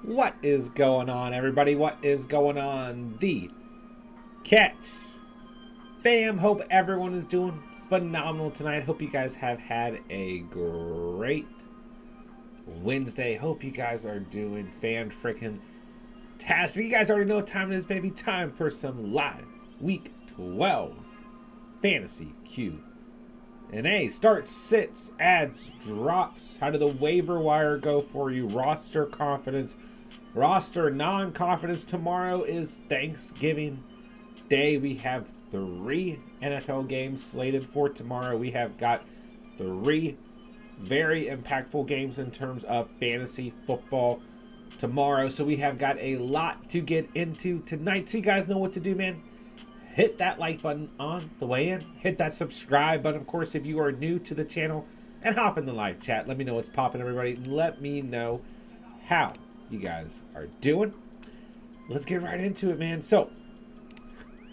What is going on, everybody? What is going on? The Catch fam. Hope everyone is doing phenomenal tonight. Hope you guys have had a great Wednesday. Hope you guys are doing fan-freaking-tastic. You guys already know what time it is, baby. Time for some live Week 12 Fantasy Q&A. Starts, sits, adds, drops. How did the waiver wire go for you? Roster confidence, roster non-confidence. Tomorrow is Thanksgiving Day. We have 3 NFL games slated for tomorrow. We have got 3 very impactful games in terms of fantasy football tomorrow. So we have got a lot to get into tonight. So you guys know what to do, man. Hit that like button on the way in. Hit that subscribe button, of course, if you are new to the channel. And hop in the live chat. Let me know what's popping, everybody. Let me know how you guys are doing. Let's get right into it, man. So,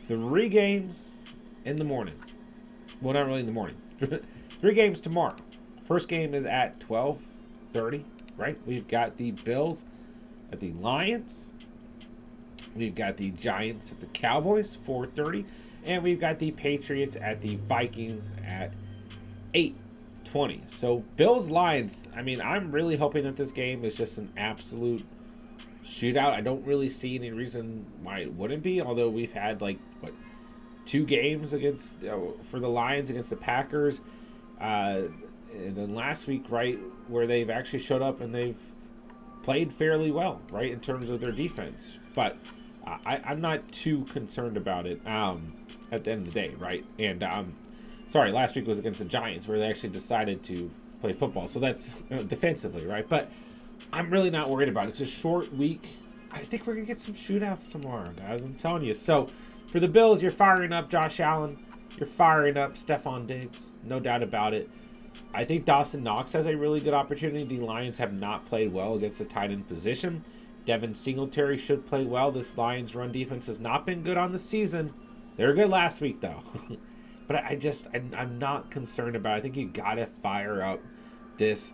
3 games in the morning. Well, not really in the morning. 3 games tomorrow. First game is at 12:30, right? We've got the Bills at the Lions. We've got the Giants at the Cowboys, 4:30. And we've got the Patriots at the Vikings at 8:20. So, Bills-Lions, I mean, I'm really hoping that this game is just an absolute shootout. I don't really see any reason why it wouldn't be, although we've had, 2 games against for the Lions against the Packers. And then last week, right, where they've actually showed up and they've played fairly well, right, in terms of their defense. But I'm not too concerned about it at the end of the day, right? And, sorry, last week was against the Giants where they actually decided to play football. So that's defensively, right? But I'm really not worried about it. It's a short week. I think we're going to get some shootouts tomorrow, guys. I'm telling you. So for the Bills, you're firing up Josh Allen. You're firing up Stephon Diggs. No doubt about it. I think Dawson Knox has a really good opportunity. The Lions have not played well against the tight end position. Devin Singletary should play well. This Lions run defense has not been good on the season. They were good last week, though. But I'm not concerned about it. I think you got to fire up this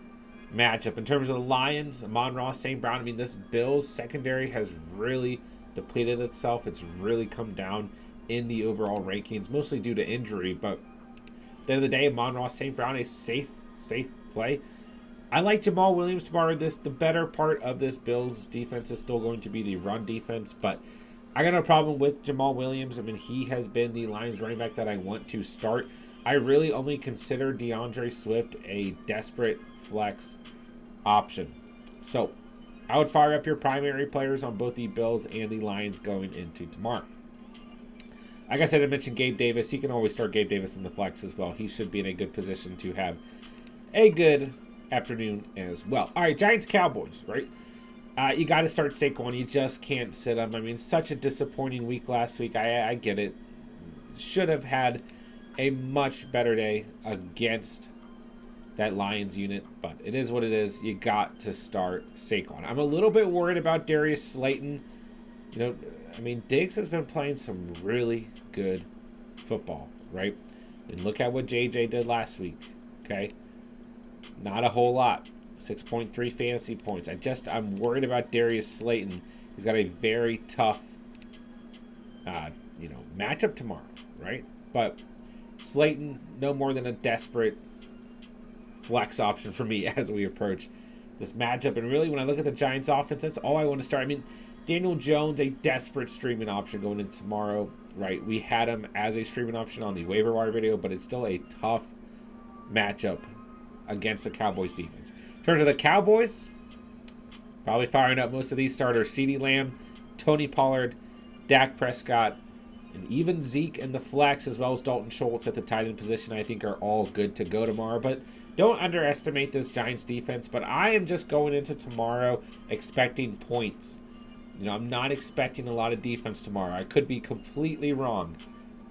matchup. In terms of the Lions, Amon-Ra, St. Brown, I mean, this Bills secondary has really depleted itself. It's really come down in the overall rankings, mostly due to injury. But at the end of the day, Amon-Ra, St. Brown, a safe play. I like Jamal Williams tomorrow. The better part of this Bills defense is still going to be the run defense, but I got no problem with Jamal Williams. I mean, he has been the Lions running back that I want to start. I really only consider DeAndre Swift a desperate flex option. So I would fire up your primary players on both the Bills and the Lions going into tomorrow. Like I said, I mentioned Gabe Davis. You can always start Gabe Davis in the flex as well. He should be in a good position to have a good afternoon as well. All right, Giants-Cowboys, right? You got to start Saquon. You just can't sit him. I mean, such a disappointing week last week. I get it. Should have had a much better day against that Lions unit, but it is what it is. You got to start Saquon. I'm a little bit worried about Darius Slayton. You know, I mean, Diggs has been playing some really good football, right? And look at what JJ did last week, okay? Not a whole lot. 6.3 fantasy points. I'm worried about Darius Slayton. He's got a very tough, matchup tomorrow, right? But Slayton, no more than a desperate flex option for me as we approach this matchup. And really, when I look at the Giants offense, that's all I want to start. I mean, Daniel Jones, a desperate streaming option going into tomorrow, right? We had him as a streaming option on the waiver wire video, but it's still a tough matchup against the Cowboys defense. In terms of the Cowboys, probably firing up most of these starters. CeeDee Lamb, Tony Pollard, Dak Prescott, and even Zeke in the flex, as well as Dalton Schultz at the tight end position, I think are all good to go tomorrow. But don't underestimate this Giants defense. But I am just going into tomorrow expecting points. I'm not expecting a lot of defense tomorrow. I could be completely wrong,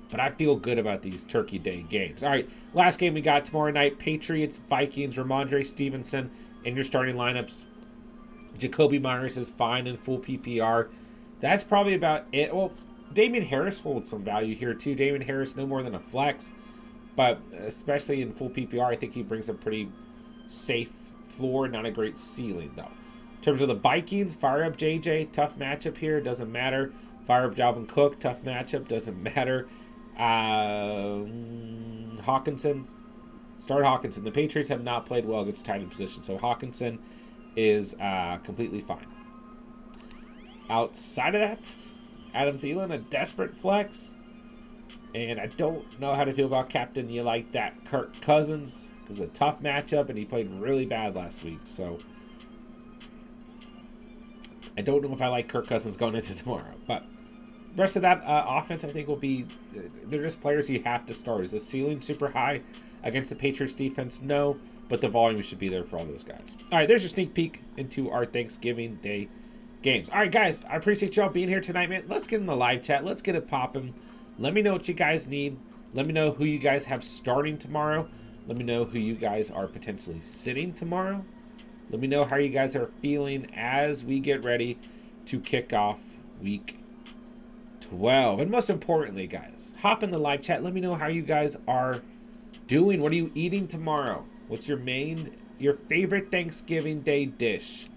but I feel good about these Turkey Day games. All right, last game we got tomorrow night, Patriots, Vikings, Ramondre Stevenson in your starting lineups. Jacoby Myers is fine in full PPR. That's probably about it. Well, Damian Harris holds some value here too. Damian Harris, no more than a flex, but especially in full PPR, I think he brings a pretty safe floor, not a great ceiling though. In terms of the Vikings, fire up JJ. Tough matchup here. Doesn't matter. Fire up Dalvin Cook. Tough matchup. Doesn't matter. Hawkinson. Start Hawkinson. The Patriots have not played well against tight end position, so Hawkinson is completely fine. Outside of that, Adam Thielen, a desperate flex. And I don't know how to feel about captain. You like that Kirk Cousins. It was a tough matchup, and he played really bad last week. So I don't know if I like Kirk Cousins going into tomorrow. But the rest of that offense, I think, will be... They're just players you have to start. Is the ceiling super high against the Patriots defense? No. But the volume should be there for all those guys. All right, there's your sneak peek into our Thanksgiving Day games. All right, guys, I appreciate y'all being here tonight, man. Let's get in the live chat. Let's get it popping. Let me know what you guys need. Let me know who you guys have starting tomorrow. Let me know who you guys are potentially sitting tomorrow. Let me know how you guys are feeling as we get ready to kick off week 12. And most importantly, guys, hop in the live chat. Let me know how you guys are doing. What are you eating tomorrow? What's your favorite Thanksgiving Day dish?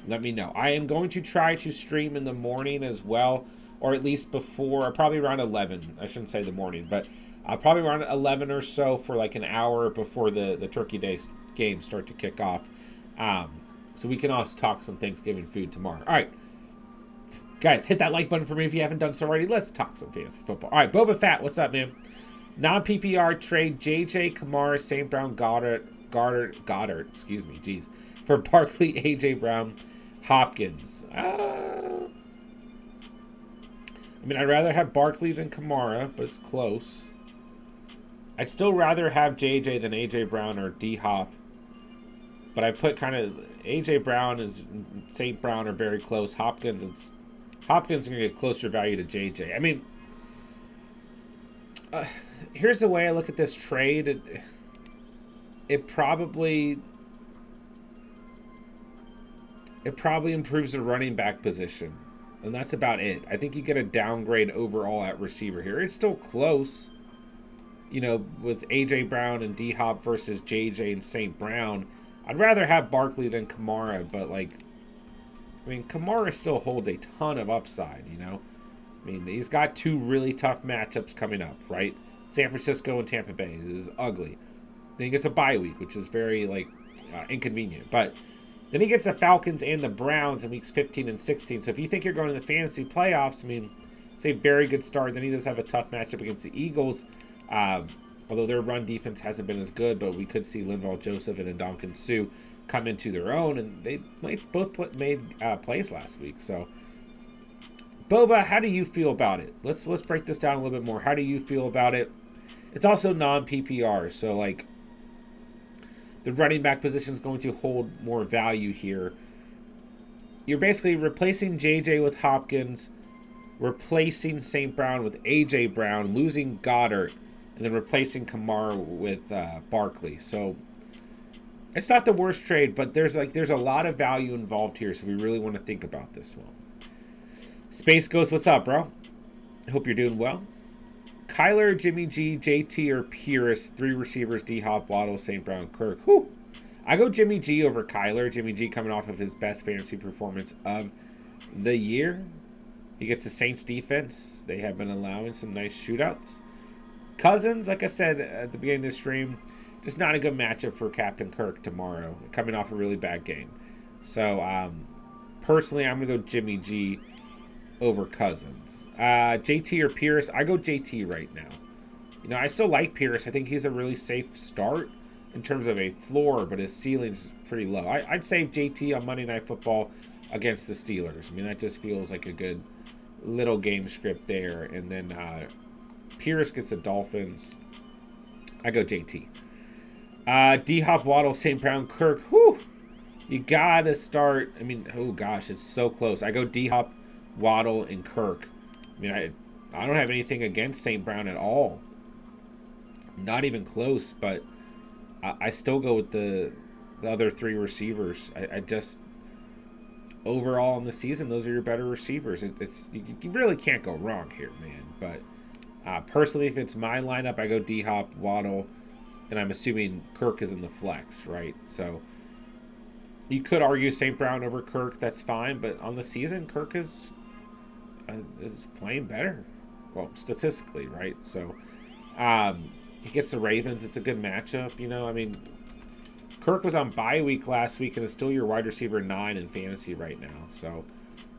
Let me know. I am going to try to stream in the morning as well, or at least before, probably around 11. I shouldn't say the morning, but probably around 11 or so for like an hour before the Turkey Day games start to kick off. So we can also talk some Thanksgiving food tomorrow. All right. Guys, hit that like button for me if you haven't done so already. Let's talk some fantasy football. All right, Boba Fett, what's up, man? Non-PPR trade, JJ, Kamara, St. Brown, Goddard, excuse me, geez. For Barkley, AJ Brown, Hopkins. I mean, I'd rather have Barkley than Kamara, but it's close. I'd still rather have JJ than AJ Brown or D-Hop. But I put kind of AJ Brown and St. Brown are very close. Hopkins is going to get closer value to JJ. I mean, here's the way I look at this trade. It probably improves the running back position. And that's about it. I think you get a downgrade overall at receiver here. It's still close, you know, with AJ Brown and D-Hop versus JJ and St. Brown. I'd rather have Barkley than Kamara, but, like, I mean, Kamara still holds a ton of upside, you know? I mean, he's got two really tough matchups coming up, right? San Francisco and Tampa Bay is ugly. Then he gets a bye week, which is very, like, inconvenient. But then he gets the Falcons and the Browns in weeks 15 and 16. So if you think you're going to the fantasy playoffs, I mean, it's a very good start. Then he does have a tough matchup against the Eagles. Although their run defense hasn't been as good, but we could see Linval Joseph and Ndamukong Suh come into their own, and they both made plays last week. So, Boba, how do you feel about it? Let's break this down a little bit more. How do you feel about it? It's also non-PPR, so like the running back position is going to hold more value here. You're basically replacing JJ with Hopkins, replacing St. Brown with AJ Brown, losing Goddard, and then replacing Kamara with Barkley. So it's not the worst trade, but there's a lot of value involved here, so we really want to think about this one. Space Ghost, what's up, bro? Hope you're doing well. Kyler, Jimmy G, JT, or Pierce, 3 receivers, D-Hop, Waddle, St. Brown, Kirk. Whew. I go Jimmy G over Kyler. Jimmy G coming off of his best fantasy performance of the year. He gets the Saints defense. They have been allowing some nice shootouts. Cousins, like I said at the beginning of this stream, just not a good matchup for Captain Kirk tomorrow, coming off a really bad game. So, personally, I'm going to go Jimmy G over Cousins. JT or Pierce, I go JT right now. You know, I still like Pierce. I think he's a really safe start in terms of a floor, but his ceiling is pretty low. I'd save JT on Monday Night Football against the Steelers. I mean, that just feels like a good little game script there. And then Pierce gets the Dolphins. I go JT. D-Hop, Waddle, St. Brown, Kirk. Whew. You got to start. I mean, oh gosh, it's so close. I go D-Hop, Waddle, and Kirk. I mean, I don't have anything against St. Brown at all. Not even close, but I still go with the other 3 receivers. I just, overall in the season, those are your better receivers. You really can't go wrong here, man. But personally, if it's my lineup, I go D-Hop, Waddle, and I'm assuming Kirk is in the flex, right? So You could argue St. Brown over Kirk. That's fine. But on the season, Kirk is playing better. Well, statistically, right? So he gets the Ravens. It's a good matchup. You know, I mean, Kirk was on bye week last week and is still your wide receiver 9 in fantasy right now. So,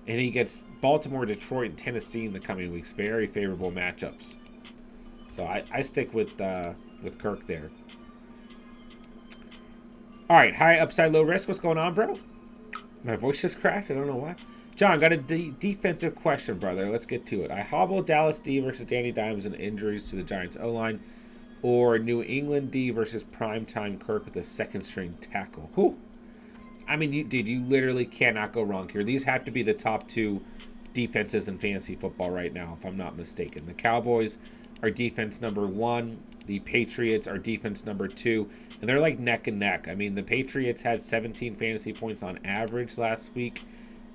and he gets Baltimore, Detroit, and Tennessee in the coming weeks. Very favorable matchups. So I stick with Kirk there. All right, high upside, low risk. What's going on, bro? My voice just cracked. I don't know why. John, got a defensive question, brother. Let's get to it. I hobble Dallas D versus Danny Dimes and injuries to the Giants O-line, or New England D versus primetime Kirk with a second-string tackle. Whew. I mean, you literally cannot go wrong here. These have to be the top 2 defenses in fantasy football right now, if I'm not mistaken. The Cowboys are defense number 1. The Patriots are defense number 2. And they're like neck and neck. I mean, the Patriots had 17 fantasy points on average last week.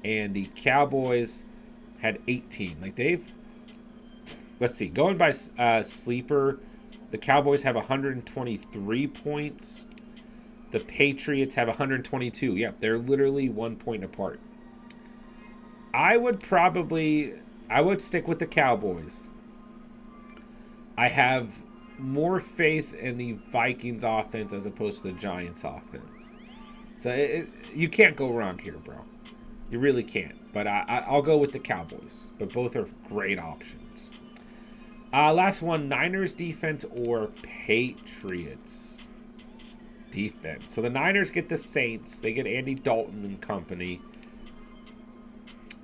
And the Cowboys had 18. Like, let's see. Going by Sleeper, the Cowboys have 123 points. The Patriots have 122. Yeah, they're literally 1 point apart. I would stick with the Cowboys. I have more faith in the Vikings offense as opposed to the Giants offense. So you can't go wrong here, bro. You really can't. But I'll go with the Cowboys. But both are great options. Last one, Niners defense or Patriots defense. So the Niners get the Saints. They get Andy Dalton and company.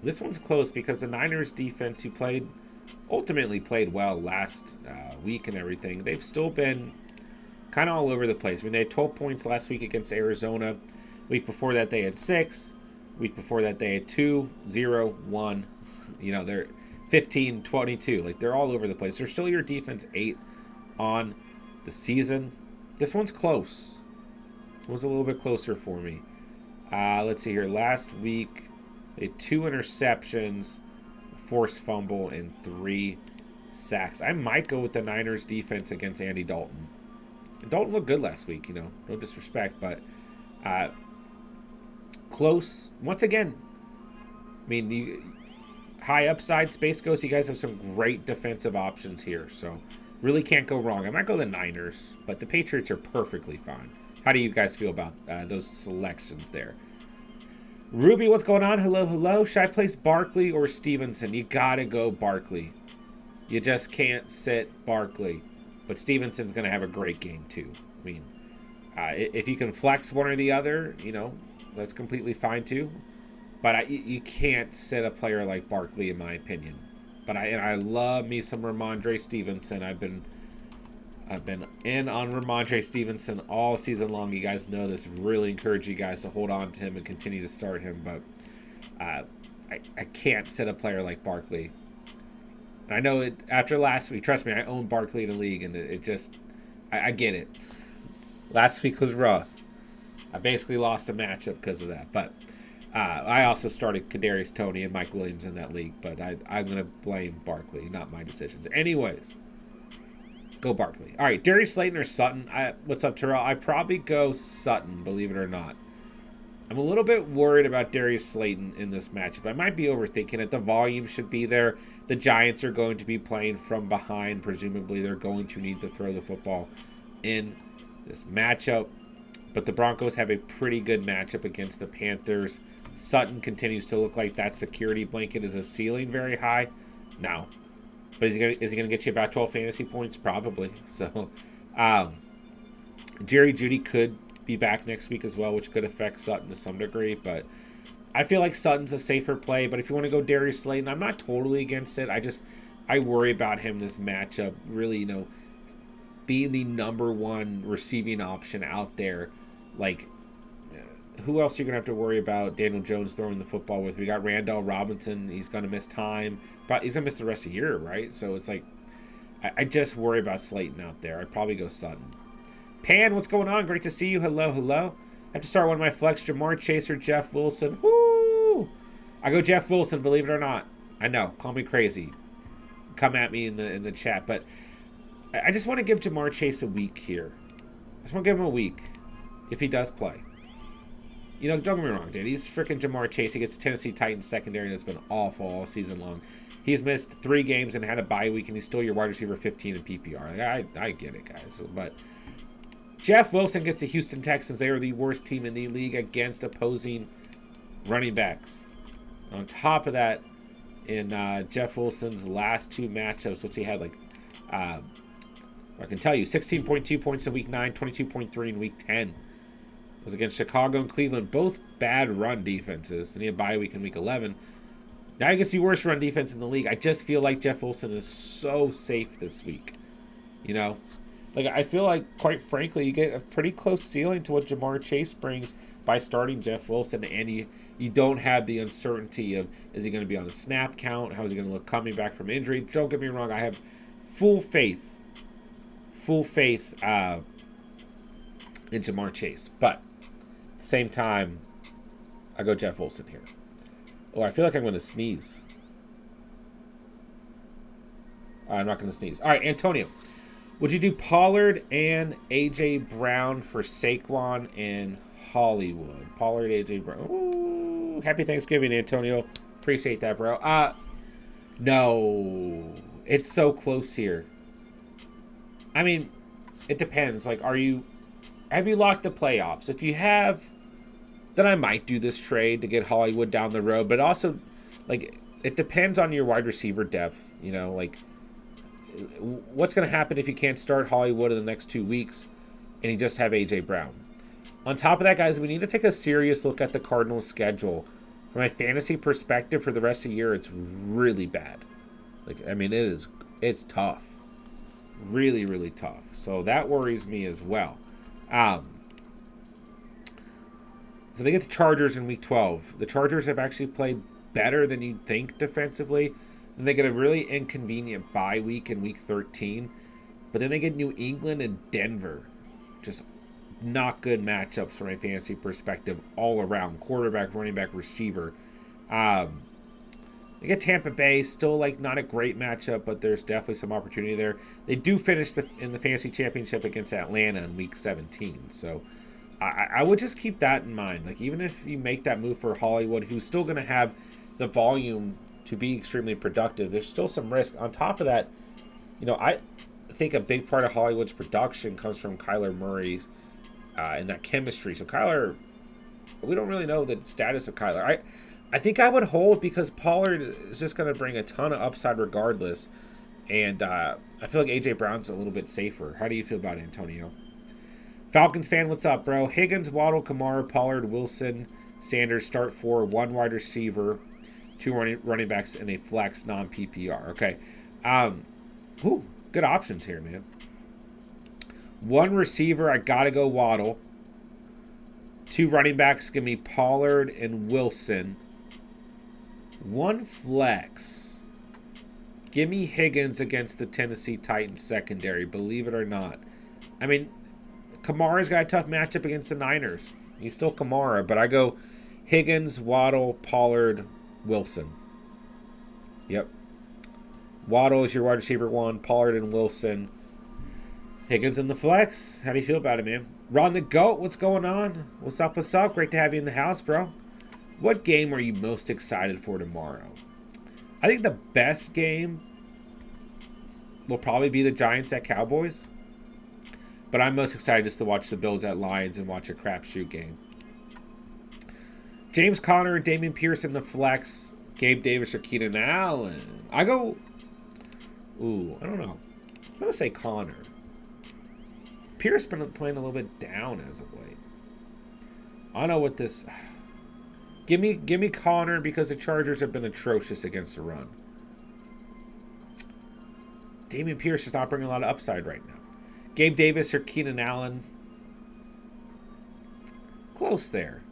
This one's close because the Niners defense, who ultimately played well last week and everything, they've still been kind of all over the place. I mean, they had 12 points last week against Arizona. Week before that, they had 6. Week before that, they had 2, 0, 1. You know, they're 15, 22. Like, they're all over the place. They're still your defense 8 on the season. This one's close. This one's a little bit closer for me. Let's see here. Last week, they had 2 interceptions, forced fumble, and 3 sacks. I might go with the Niners defense against Andy Dalton. And Dalton looked good last week, you know. No disrespect, but close. Once again, I mean, high upside, Space Ghost, you guys have some great defensive options here. So really can't go wrong. I might go the Niners, but the Patriots are perfectly fine. How do you guys feel about those selections there? Ruby, what's going on? Hello, hello. Should I place Barkley or Stevenson? You gotta go Barkley. You just can't sit Barkley. But Stevenson's gonna have a great game too. I mean, if you can flex one or the other, you know, that's completely fine too. But you can't sit a player like Barkley, in my opinion. But I love me some Ramondre Stevenson. I've been in on Ramondre Stevenson all season long. You guys know this. Really encourage you guys to hold on to him and continue to start him. But I can't sit a player like Barkley. And I know it after last week. Trust me, I own Barkley in the league, and it just I get it. Last week was rough. I basically lost a matchup because of that. But I also started Kadarius Toney and Mike Williams in that league. But I'm going to blame Barkley, not my decisions. Anyways. Go Barkley. All right, Darius Slayton or Sutton? What's up, Terrell? I probably go Sutton, believe it or not. I'm a little bit worried about Darius Slayton in this matchup. I might be overthinking it. The volume should be there. The Giants are going to be playing from behind. Presumably, they're going to need to throw the football in this matchup. But the Broncos have a pretty good matchup against the Panthers. Sutton continues to look like that security blanket. Is a ceiling very high? No. But is he gonna get you about 12 fantasy points? Probably. So, Jerry Jeudy could be back next week as well, which could affect Sutton to some degree. But I feel like Sutton's a safer play. But if you want to go Darius Slayton, I'm not totally against it. I worry about him this matchup. Really, you know, being the number 1 receiving option out there. Like, who else are you going to have to worry about Daniel Jones throwing the football with? We got Randall Robinson. He's going to miss time. But he's going to miss the rest of the year, right? So it's like, I just worry about Slayton out there. I'd probably go Sutton. Pan, what's going on? Great to see you. Hello, hello. I have to start one of my flex. Jamar Chase or Jeff Wilson. Woo! I go Jeff Wilson, believe it or not. I know. Call me crazy. Come at me in the chat. But I just want to give Jamar Chase a week here. I just want to give him a week if he does play. You know, don't get me wrong, dude. He's freaking Jamar Chase. He gets Tennessee Titans secondary that's been awful all season long. He's missed 3 games and had a bye week, and he's still your wide receiver 15 in PPR. Like, I get it, guys. But Jeff Wilson gets the Houston Texans. They are the worst team in the league against opposing running backs. On top of that, in Jeff Wilson's last 2 matchups, which he had like, I can tell you, 16.2 points in week 9, 22.3 in week 10. Was against Chicago and Cleveland, both bad run defenses. And he had a bye week in week 11. Now he gets the worst run defense in the league. I just feel like Jeff Wilson is so safe this week. You know? Like, I feel like, quite frankly, you get a pretty close ceiling to what Jamar Chase brings by starting Jeff Wilson. And you don't have the uncertainty of, is he going to be on the snap count? How is he going to look coming back from injury? Don't get me wrong. I have full faith in Jamar Chase. But at the same time, I go Jeff Wilson here. Oh, I feel like I'm going to sneeze. I'm not going to sneeze. All right, Antonio. Would you do Pollard and A.J. Brown for Saquon and Hollywood? Pollard, A.J. Brown. Ooh, happy Thanksgiving, Antonio. Appreciate that, bro. No. It's so close here. I mean, it depends. Like, have you locked the playoffs? If you have, then I might do this trade to get Hollywood down the road. But also, like, it depends on your wide receiver depth. You know, like, what's going to happen if you can't start Hollywood in the next 2 weeks and you just have A.J. Brown? On top of that, guys, we need to take a serious look at the Cardinals' schedule. From a fantasy perspective, for the rest of the year, it's really bad. Like, I mean, it's tough. Really, really tough. So that worries me as well. So they get the Chargers in week 12. The Chargers have actually played better than you'd think defensively. Then they get a really inconvenient bye week in week 13. But then they get New England and Denver. Just not good matchups from a fantasy perspective all around. Quarterback, running back, receiver. They get Tampa Bay, still like not a great matchup, but there's definitely some opportunity there. They do finish in the fantasy championship against Atlanta in week 17. So I would just keep that in mind. Like, even if you make that move for Hollywood, who's still going to have the volume to be extremely productive, there's still some risk. On top of that, you know, I think a big part of Hollywood's production comes from Kyler Murray and that chemistry. So Kyler, we don't really know the status of Kyler. I think I would hold because Pollard is just going to bring a ton of upside regardless. And I feel like A.J. Brown's a little bit safer. How do you feel about it, Antonio? Falcons fan, what's up, bro? Higgins, Waddle, Kamara, Pollard, Wilson, Sanders, start 4, 1 wide receiver, 2 running backs, and a flex non-PPR. Okay. Good options here, man. 1 receiver, I got to go Waddle. 2 running backs, give me Pollard and Wilson. 1 flex. Give me Higgins against the Tennessee Titans secondary, believe it or not. I mean, Kamara's got a tough matchup against the Niners. He's still Kamara, but I go Higgins, Waddle, Pollard, Wilson. Yep. Waddle is your wide receiver 1, Pollard and Wilson. Higgins in the flex. How do you feel about it, man? Ron the GOAT, what's going on? What's up, what's up? Great to have you in the house, bro. What game are you most excited for tomorrow? I think the best game will probably be the Giants at Cowboys. But I'm most excited just to watch the Bills at Lions and watch a crapshoot game. James Conner, Dameon Pierce in the flex. Gabe Davis or Keenan Allen. I go... Ooh, I don't know. I'm going to say Conner. Pierce been playing a little bit down as of late. I don't know what this... Give me Conner because the Chargers have been atrocious against the run. Dameon Pierce is not bringing a lot of upside right now. Gabe Davis or Keenan Allen. Close there.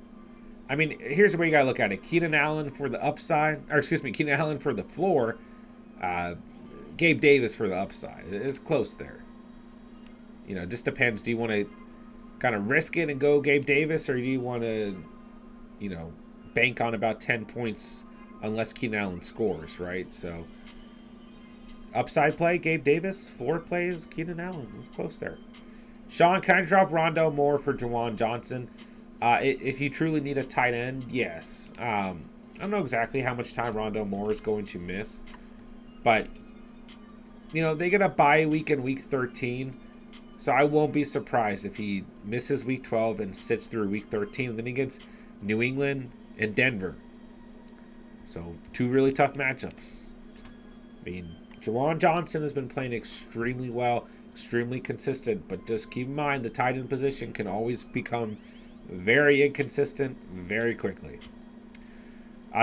I mean, here's the way you got to look at it. Keenan Allen for the upside. Or excuse me, Keenan Allen for the floor. Gabe Davis for the upside. It's close there. You know, it just depends. Do you want to kind of risk it and go Gabe Davis? Or do you want to, you know, bank on about 10 points unless Keenan Allen scores, right? So... Upside play, Gabe Davis. Floor plays, Keenan Allen. It's close there. Sean, can I drop Rondo Moore for Jawan Johnson? If you truly need a tight end, yes. I don't know exactly how much time Rondale Moore is going to miss, but you know, they get a bye week in week 13, so I won't be surprised if he misses week 12 and sits through week 13, and then he gets New England and Denver. So 2 really tough matchups. I mean, Jawan Johnson has been playing extremely well, extremely consistent, but just keep in mind the tight end position can always become very inconsistent very quickly.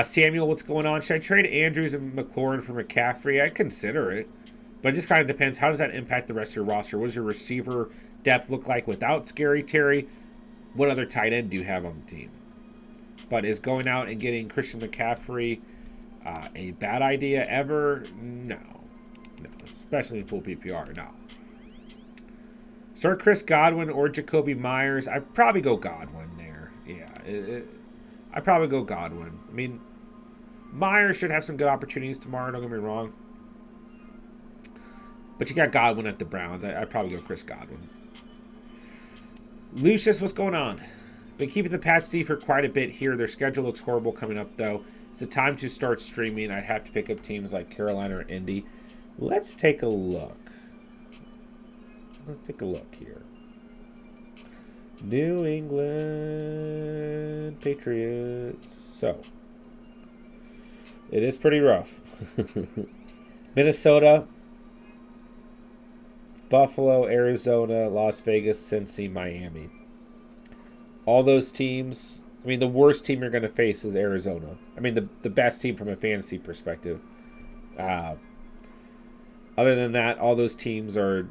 Samuel, what's going on? Should I trade Andrews and McLaurin for McCaffrey? I'd consider it, but it just kind of depends. How does that impact the rest of your roster? What does your receiver depth look like without Scary Terry? What other tight end do you have on the team? But is going out and getting Christian McCaffrey a bad idea ever? No. Especially in full PPR, no. Start Chris Godwin or Jacoby Myers. I'd probably go Godwin there. Yeah, I'd probably go Godwin. I mean, Myers should have some good opportunities tomorrow, don't get me wrong. But you got Godwin at the Browns. I'd probably go Chris Godwin. Lucius, what's going on? Been keeping the Pats D for quite a bit here. Their schedule looks horrible coming up, though. It's the time to start streaming. I'd have to pick up teams like Carolina or Indy. Let's take a look. Let's take a look here. New England Patriots. So, it is pretty rough. Minnesota, Buffalo, Arizona, Las Vegas, Cincy, Miami. All those teams. I mean, the worst team you're going to face is Arizona. I mean, the best team from a fantasy perspective. Other than that, all those teams are,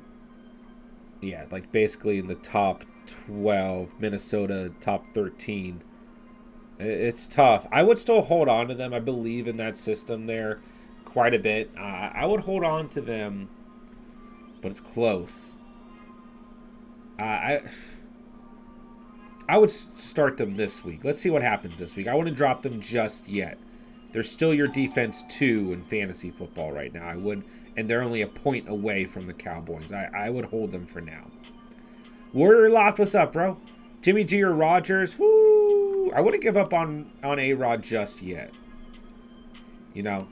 yeah, like basically in the top 12. Minnesota, top 13. It's tough. I would still hold on to them. I believe in that system there quite a bit. I would hold on to them, but it's close. I would start them this week. Let's see what happens this week. I wouldn't drop them just yet. They're still your defense 2 in fantasy football right now. I would, and they're only a point away from the Cowboys. I would hold them for now. Warrior Loft, what's up, bro? Jimmy G or Rodgers? Woo! I wouldn't give up on A-Rod just yet. You know,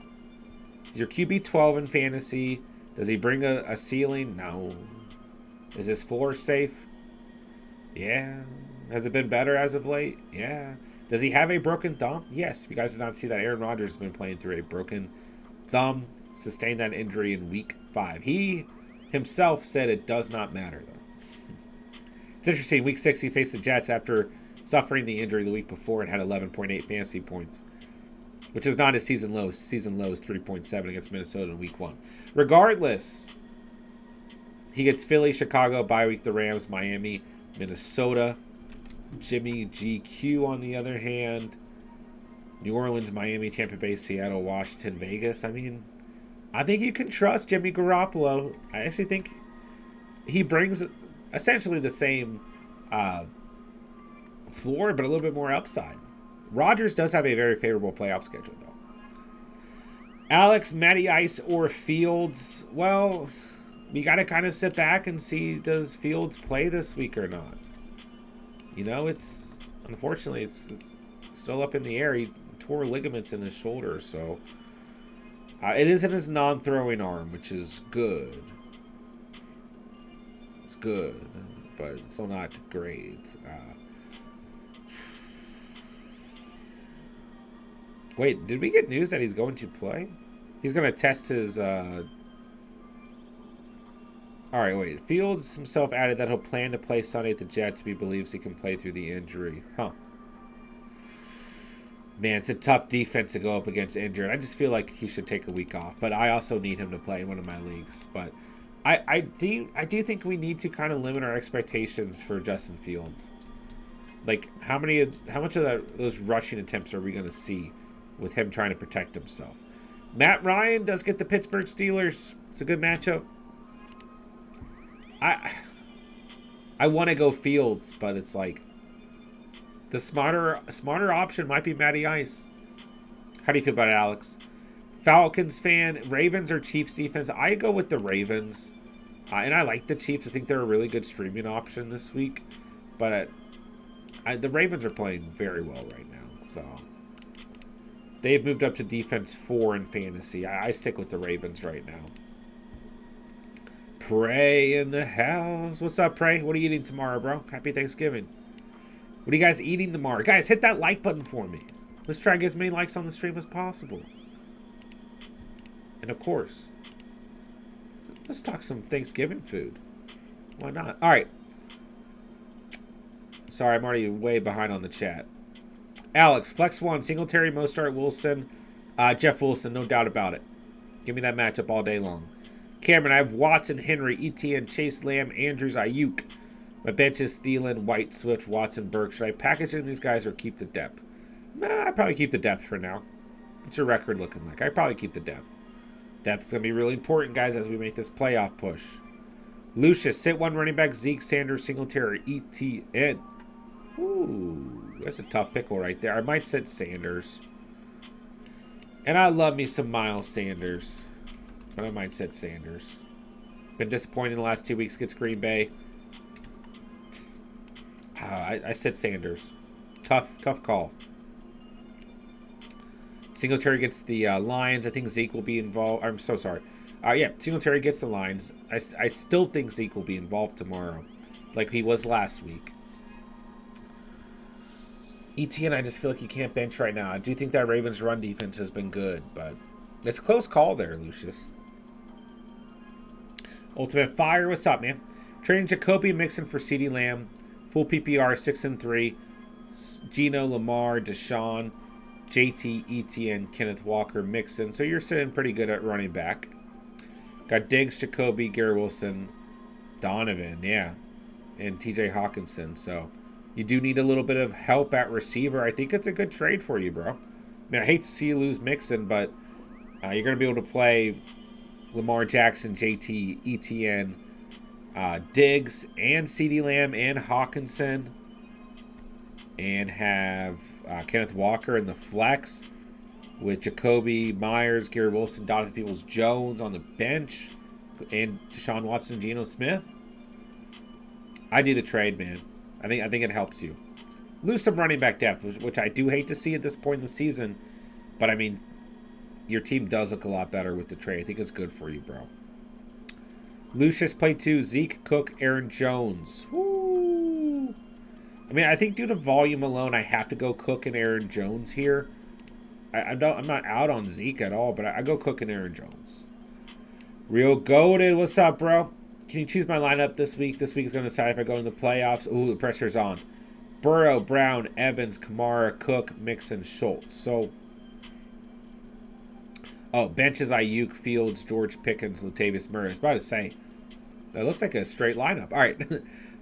is your QB 12 in fantasy? Does he bring a ceiling? No. Is his floor safe? Yeah. Has it been better as of late? Yeah. Does he have a broken thumb? Yes. If you guys did not see that, Aaron Rodgers has been playing through a broken thumb. Sustained that injury in week 5. He himself said it does not matter, though. It's interesting. Week 6, he faced the Jets after suffering the injury the week before and had 11.8 fantasy points, which is not his season low. His season low is 3.7 against Minnesota in week 1. Regardless, he gets Philly, Chicago, bye week, the Rams, Miami, Minnesota. Jimmy GQ, on the other hand, New Orleans, Miami, Tampa Bay, Seattle, Washington, Vegas. I mean, I think you can trust Jimmy Garoppolo. I actually think he brings essentially the same floor, but a little bit more upside. Rodgers does have a very favorable playoff schedule, though. Alex, Matty Ice, or Fields? Well, we got to kind of sit back and see, does Fields play this week or not? You know, it's unfortunately it's still up in the air. He tore ligaments in his shoulder, so it is in his non-throwing arm, which is good. It's good, but still not great. Wait, did we get news that he's going to play? He's going to test his... All right, wait. Fields himself added that he'll plan to play Sunday at the Jets if he believes he can play through the injury. Huh. Man, it's a tough defense to go up against injured. I just feel like he should take a week off, but I also need him to play in one of my leagues. But I do think we need to kind of limit our expectations for Justin Fields. Like, how much of those rushing attempts are we going to see with him trying to protect himself? Matt Ryan does get the Pittsburgh Steelers. It's a good matchup. I want to go Fields, but it's like the smarter option might be Matty Ice. How do you feel about it, Alex? Falcons fan, Ravens or Chiefs defense? I go with the Ravens, and I like the Chiefs. I think they're a really good streaming option this week, but The Ravens are playing very well right now, so they've moved up to defense 4 in fantasy. I stick with the Ravens right now. Prey in the house. What's up, Prey? What are you eating tomorrow, bro? Happy Thanksgiving. What are you guys eating tomorrow? Guys, hit that like button for me. Let's try to get as many likes on the stream as possible. And of course, let's talk some Thanksgiving food. Why not? All right. Sorry, I'm already way behind on the chat. Alex, Flex 1, Singletary, Mostert, Wilson, Jeff Wilson, no doubt about it. Give me that matchup all day long. Cameron, I have Watson, Henry, Etienne, Chase, Lamb, Andrews, Ayuk. My bench is Thielen, White, Swift, Watson, Burke. Should I package in these guys or keep the depth? Nah, I'd probably keep the depth for now. What's your record looking like? I'd probably keep the depth. Depth's going to be really important, guys, as we make this playoff push. Lucius, sit 1 running back, Zeke, Sanders, Singletary, Etienne. Ooh, that's a tough pickle right there. I might sit Sanders. And I love me some Miles Sanders. But I might sit Sanders. Been disappointed in the last 2 weeks against Green Bay. I said Sanders. Tough call. Singletary gets the Lions. I think Zeke will be involved. I'm so sorry. Yeah, Singletary gets the Lions. I still think Zeke will be involved tomorrow, like he was last week. Etienne, I just feel like you can't bench right now. I do think that Ravens run defense has been good, but it's a close call there, Lucius. Ultimate Fire, what's up, man? Trading Jacoby Mixon for CeeDee Lamb. Full PPR, 6-3. Geno, Lamar, Deshaun, JT, Etienne, Kenneth Walker, Mixon. So you're sitting pretty good at running back. Got Diggs, Jacoby, Garrett Wilson, Donovan, yeah. And TJ Hawkinson. So you do need a little bit of help at receiver. I think it's a good trade for you, bro. I mean, I hate to see you lose Mixon, but you're going to be able to play Lamar Jackson, JT, Etienne, Diggs, and CeeDee Lamb, and Hawkinson, and have Kenneth Walker in the flex with Jacoby, Myers, Garrett Wilson, Donovan Peoples-Jones on the bench, and Deshaun Watson, Geno Smith. I do the trade, man. I think it helps you. Lose some running back depth, which I do hate to see at this point in the season, but I mean, your team does look a lot better with the trade. I think it's good for you, bro. Lucius play 2, Zeke, Cook, Aaron Jones. Woo! I mean, I think due to volume alone, I have to go Cook and Aaron Jones here. I'm not out on Zeke at all, but I go Cook and Aaron Jones. Real Goated, what's up, bro? Can you choose my lineup this week? This week is going to decide if I go in the playoffs. Ooh, the pressure's on. Burrow, Brown, Evans, Kamara, Cook, Mixon, Schultz. So, benches Ayuk, Fields, George Pickens, Latavius Murray. I was about to say, that looks like a straight lineup. All right.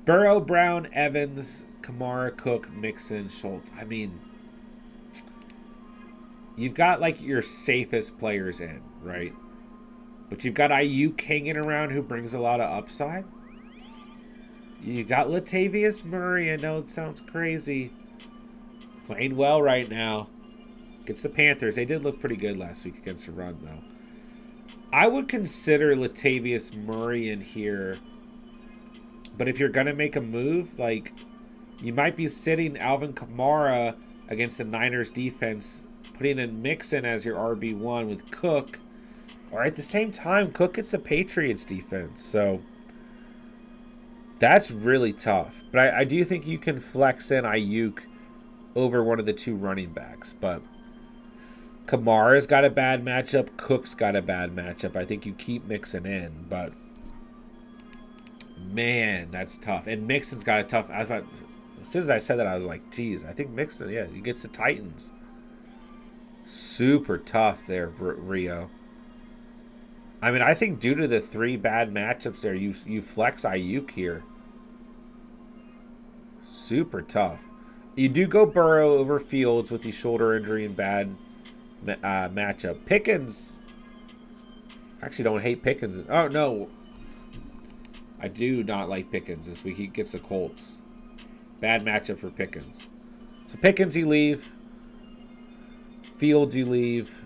Burrow, Brown, Evans, Kamara, Cook, Mixon, Schultz. I mean, you've got like your safest players in, right? But you've got Ayuk hanging around who brings a lot of upside. You got Latavius Murray. I know it sounds crazy. Playing well right now. Against the Panthers. They did look pretty good last week against the run, though. I would consider Latavius Murray in here. But if you're going to make a move, like, you might be sitting Alvin Kamara against the Niners defense, putting in Mixon as your RB1 with Cook. Or at the same time, Cook gets the Patriots defense. So that's really tough. But I do think you can flex in Ayuk over one of the 2 running backs. But Kamara's got a bad matchup. Cook's got a bad matchup. I think you keep Mixon in. But, man, that's tough. And Mixon's got a tough... as soon as I said that, I was like, geez, I think Mixon, yeah, he gets the Titans. Super tough there, Rio. I mean, I think due to the 3 bad matchups there, you flex Ayuk here. Super tough. You do go Burrow over Fields with the shoulder injury and bad matchup. Pickens. I actually don't hate Pickens. Oh, no. I do not like Pickens this week. He gets the Colts. Bad matchup for Pickens. So Pickens you leave. Fields you leave.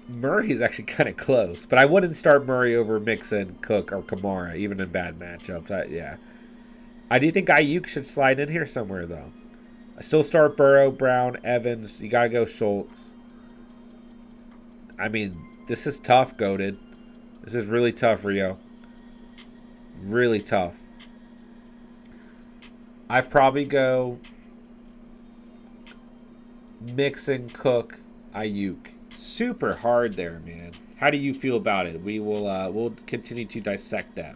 Murray is actually kind of close, but I wouldn't start Murray over Mixon, Cook, or Kamara, even in bad matchups. Yeah. I do think Ayuk should slide in here somewhere, though. I still start Burrow, Brown, Evans. You got to go Schultz. I mean, this is tough, Goated. This is really tough, Rio. Really tough. I probably go Mixon, Cook, Ayuk. Super hard there, man. How do you feel about it? We will we'll continue to dissect that.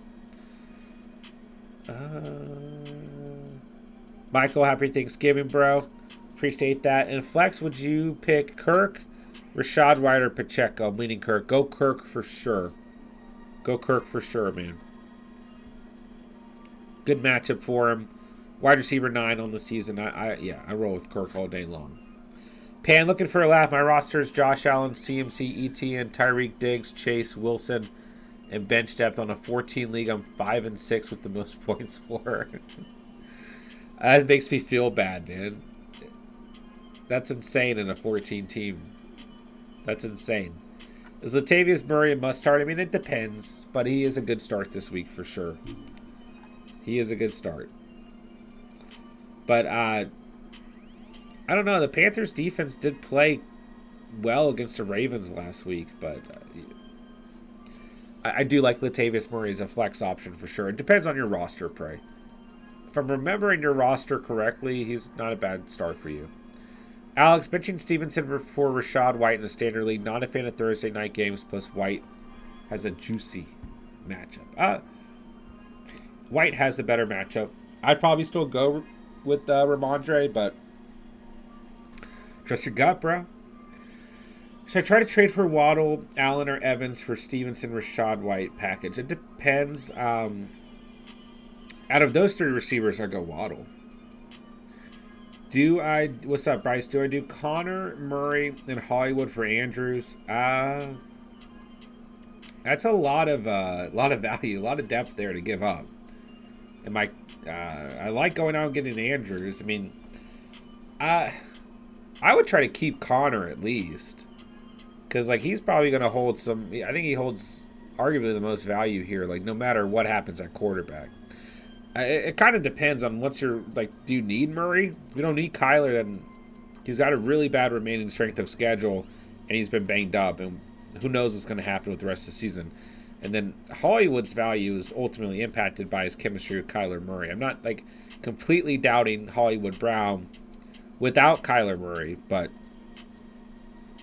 Michael, happy Thanksgiving, bro. Appreciate that. And Flex, would you pick Kirk, Rashad White, or Pacheco? I'm leaning Kirk. Go Kirk for sure. Go Kirk for sure, man. Good matchup for him. Wide receiver 9 on the season. I roll with Kirk all day long. Pan, looking for a lap. My roster is Josh Allen, CMC, ETN, Tyreek Diggs, Chase, Wilson, and bench depth on a 14 league. I'm 5-6 with the most points for. That makes me feel bad, man. That's insane in a 14 team. That's insane. Is Latavius Murray a must start? I mean, it depends, but he is a good start this week for sure. He is a good start. But I don't know. The Panthers defense did play well against the Ravens last week, but I do like Latavius Murray as a flex option for sure. It depends on your roster, Prey. If I'm remembering your roster correctly, he's not a bad start for you. Alex, benching Stevenson for Rashad White in a standard league. Not a fan of Thursday night games, plus White has a juicy matchup. White has the better matchup. I'd probably still go with Ramondre, but trust your gut, bro. Should I try to trade for Waddle, Allen, or Evans for Stevenson, Rashad White package? It depends. Out of those 3 receivers, I go Waddle. What's up, Bryce? Do I do Connor, Murray, and Hollywood for Andrews? That's a lot of value, a lot of depth there to give up. And I like going out and getting Andrews. I mean, I would try to keep Connor at least, because like he's probably going to hold some. I think he holds arguably the most value here. Like no matter what happens at quarterback. It kind of depends on what's your, like, do you need Murray? If you don't need Kyler, then he's got a really bad remaining strength of schedule, and he's been banged up, and who knows what's going to happen with the rest of the season. And then Hollywood's value is ultimately impacted by his chemistry with Kyler Murray. I'm not, like, completely doubting Hollywood Brown without Kyler Murray, but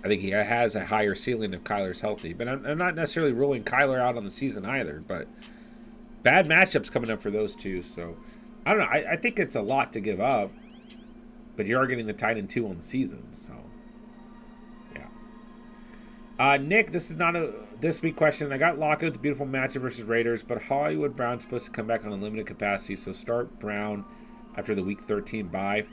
I think he has a higher ceiling if Kyler's healthy. But I'm not necessarily ruling Kyler out on the season either, but bad matchups coming up for those two, so I don't know. I think it's a lot to give up, but you are getting the tight end 2 on the season, so yeah. Nick, this is not a this week question. I got Lockett with the beautiful matchup versus Raiders, but Hollywood Brown's supposed to come back on a limited capacity, so start Brown after the Week 13 bye.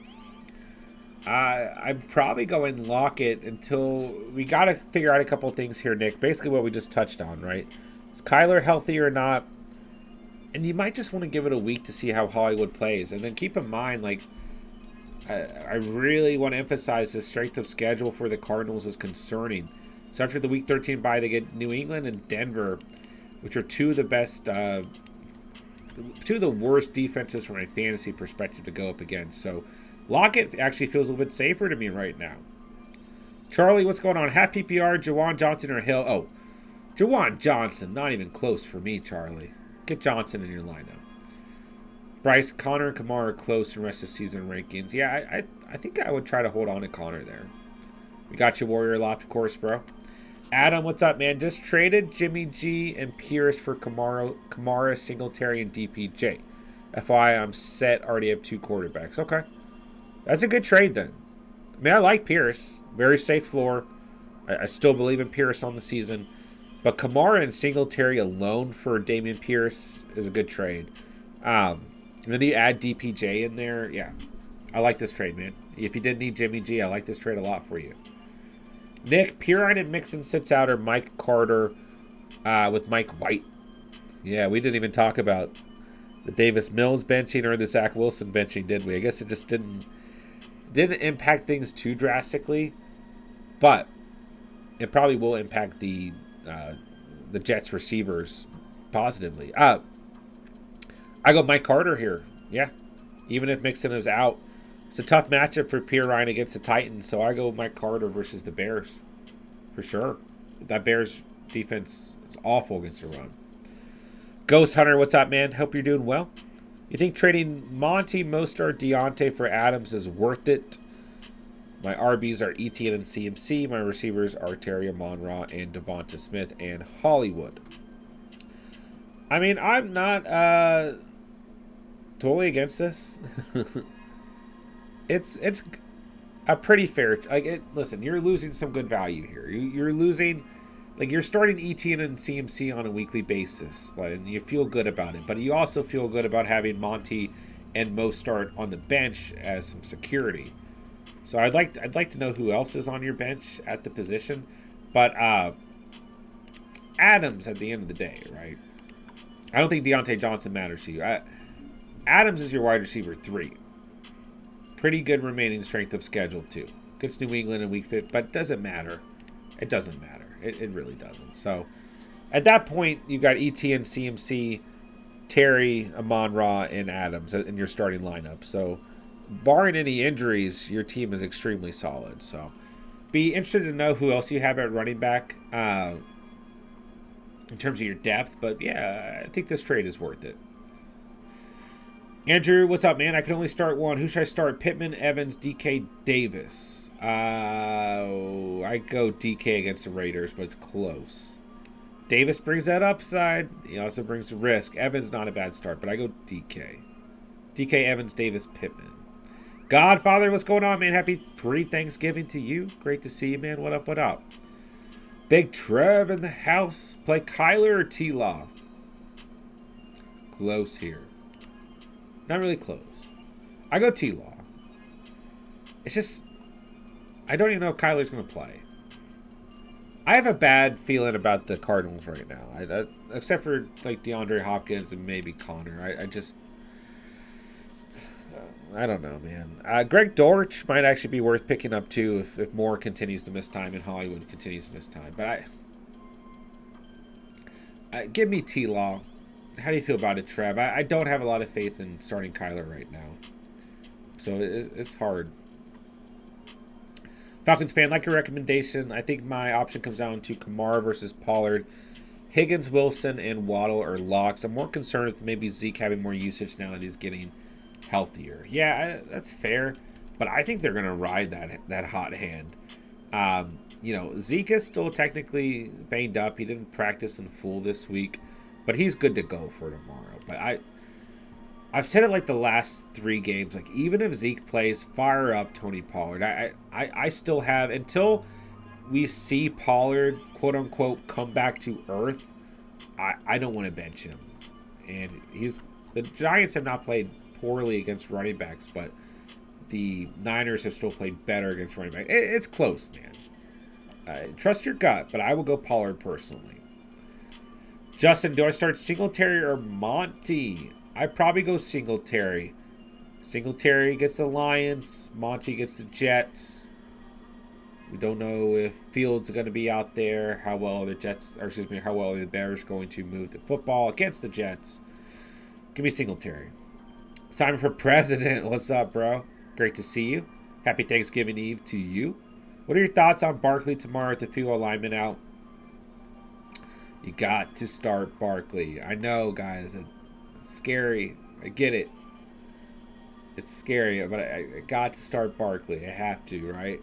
I'm probably going Lockett until we got to figure out a couple things here, Nick. Basically what we just touched on, right? Is Kyler healthy or not? And you might just want to give it a week to see how Hollywood plays. And then keep in mind, like, I really want to emphasize the strength of schedule for the Cardinals is concerning. So after the Week 13 bye, they get New England and Denver, which are two of the best, two of the worst defenses from a fantasy perspective to go up against. So Lockett actually feels a little bit safer to me right now. Charlie, what's going on? Half PPR, Jawan Johnson or Hill? Oh, Jawan Johnson. Not even close for me, Charlie. Get Johnson in your lineup. Bryce, Connor, and Kamara are close in the rest of the season rankings. Yeah, I think I would try to hold on to Connor there. We got you, Warrior Loft, of course, bro. Adam, what's up, man? Just traded Jimmy G and Pierce for Kamara, Singletary, and DPJ. FYI, I'm set. Already have 2 quarterbacks. Okay. That's a good trade then. I mean, I like Pierce. Very safe floor. I still believe in Pierce on the season. But Kamara and Singletary alone for Dameon Pierce is a good trade. And then you add DPJ in there. Yeah, I like this trade, man. If you didn't need Jimmy G, I like this trade a lot for you. Nick, Pirine and Mixon sits out, or Mike Carter with Mike White. Yeah, we didn't even talk about the Davis Mills benching or the Zach Wilson benching, did we? I guess it just didn't impact things too drastically. But it probably will impact the Jets receivers positively. I go Mike Carter here. Yeah. Even if Mixon is out. It's a tough matchup for Pierre Ryan against the Titans, so I go with Mike Carter versus the Bears. For sure. That Bears defense is awful against the run. Ghost Hunter, what's up, man? Hope you're doing well. You think trading Monty, Mostert, Deontay for Adams is worth it? My RBs are Etienne and CMC. My receivers are Terry, Amon-Ra, and Devonta Smith and Hollywood. I mean, I'm not totally against this. It's a pretty fair. Listen, you're losing some good value here. You're losing, you're starting Etienne and CMC on a weekly basis, and you feel good about it. But you also feel good about having Monty and Mostert on the bench as some security. So I'd like to know who else is on your bench at the position. But Adams at the end of the day, right? I don't think Deontay Johnson matters to you. Adams is your wide receiver 3. Pretty good remaining strength of schedule, too. Against New England in week 5, but it doesn't matter. It doesn't matter. It really doesn't. So, at that point, you've got ETN, CMC, Terry, Amon-Ra, and Adams in your starting lineup. So, barring any injuries, your team is extremely solid. So, be interested to know who else you have at running back in terms of your depth. But, yeah, I think this trade is worth it. Andrew, what's up, man? I can only start one. Who should I start? Pittman, Evans, DK, Davis. I go DK against the Raiders, but it's close. Davis brings that upside. He also brings the risk. Evans, not a bad start, but I go DK. DK, Evans, Davis, Pittman. Godfather, what's going on, man? Happy pre-Thanksgiving to you. Great to see you, man. What up, what up? Big Trev in the house. Play Kyler or T-Law? Close here. Not really close. I go T-Law. It's just, I don't even know if Kyler's going to play. I have a bad feeling about the Cardinals right now. Except for DeAndre Hopkins and maybe Connor. I don't know, man. Greg Dortch might actually be worth picking up too if Moore continues to miss time and Hollywood continues to miss time. But give me T-Law. How do you feel about it, Trev? I don't have a lot of faith in starting Kyler right now. So it's hard. Falcons fan, like your recommendation. I think my option comes down to Kamara versus Pollard. Higgins, Wilson, and Waddle are locks. I'm more concerned with maybe Zeke having more usage now that he's getting healthier. Yeah, that's fair. But I think they're going to ride that hot hand. Zeke is still technically banged up. He didn't practice in full this week. But he's good to go for tomorrow. But I've said it the last 3 games. Even if Zeke plays, fire up Tony Pollard. I still have, until we see Pollard, quote unquote, come back to earth, I don't want to bench him. And the Giants have not played poorly against running backs, but the Niners have still played better against running backs. It's close, man. Trust your gut, but I will go Pollard personally. Justin, do I start Singletary or Monty? I probably go Singletary. Singletary gets the Lions. Monty gets the Jets. We don't know if Fields is going to be out there. How well are the Bears going to move the football against the Jets? Give me Singletary. Simon for president. What's up, bro? Great to see you. Happy Thanksgiving Eve to you. What are your thoughts on Barkley tomorrow with the field alignment out? You got to start Barkley. I know, guys. It's scary. I get it. It's scary, but I got to start Barkley. I have to, right?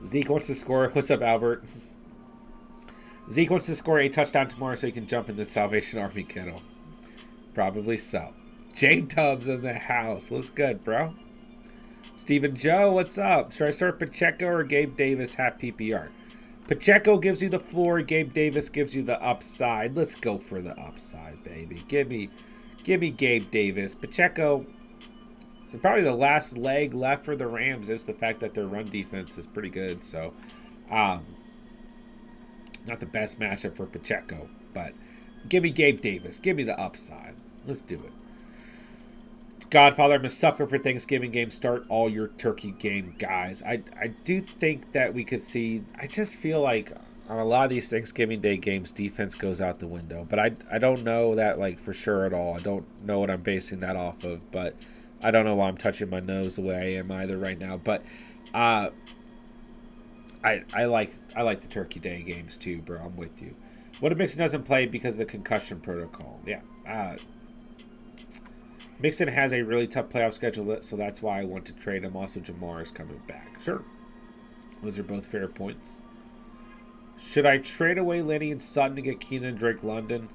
Zeke wants to score. What's up, Albert? Zeke wants to score a touchdown tomorrow so he can jump in the Salvation Army kennel. Probably so. J-Dubs in the house. What's good, bro? Steven Joe, what's up? Should I start Pacheco or Gabe Davis half PPR? Pacheco gives you the floor. Gabe Davis gives you the upside. Let's go for the upside, baby. Give me Gabe Davis. Pacheco, probably the last leg left for the Rams is the fact that their run defense is pretty good. So, not the best matchup for Pacheco, but give me Gabe Davis. Give me the upside. Let's do it. Godfather, I'm a sucker for Thanksgiving games. Start all your turkey game, guys. I do think that we could see. I just feel like on a lot of these Thanksgiving Day games, defense goes out the window. But I don't know that like for sure at all. I don't know what I'm basing that off of. But I don't know why I'm touching my nose the way I am either right now. But I like the Turkey Day games too, bro. I'm with you. What if Mixon doesn't play because of the concussion protocol? Yeah. Mixon has a really tough playoff schedule, so that's why I want to trade him. Also, Jamar is coming back. Sure. Those are both fair points. Should I trade away Lenny and Sutton to get Keenan and Drake London?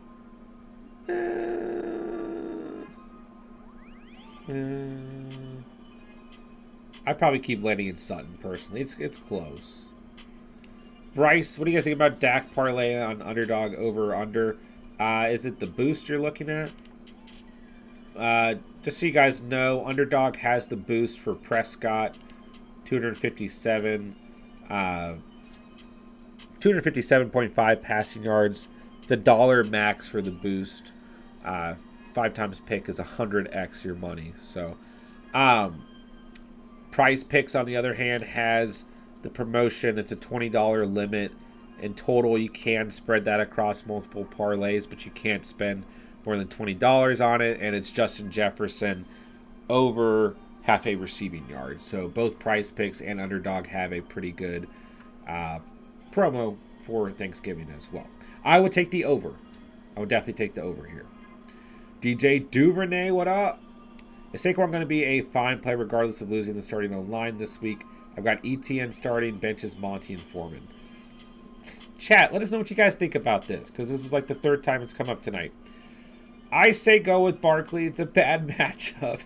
I'd probably keep Lenny and Sutton, personally. It's close. Bryce, what do you guys think about Dak parlay on Underdog over or under? Is it the boost you're looking at? Just so you guys know, Underdog has the boost for Prescott, 257. 257.5 passing yards. It's $1 max for the boost. 5 times pick is 100x your money. So, Price Picks, on the other hand, has the promotion. It's a $20 limit. In total, you can spread that across multiple parlays, but you can't spend more than $20 on it. And it's Justin Jefferson over half a receiving yard. So both Price Picks and Underdog have a pretty good promo for Thanksgiving as well. I would take the over. I would definitely take the over here. DJ Duvernay, what up? Is Saquon going to be a fine play regardless of losing the starting line this week? I've got ETN starting, benches Monty and Foreman. Chat, let us know what you guys think about this, because this is like the third time it's come up tonight. I say go with Barkley. It's a bad matchup.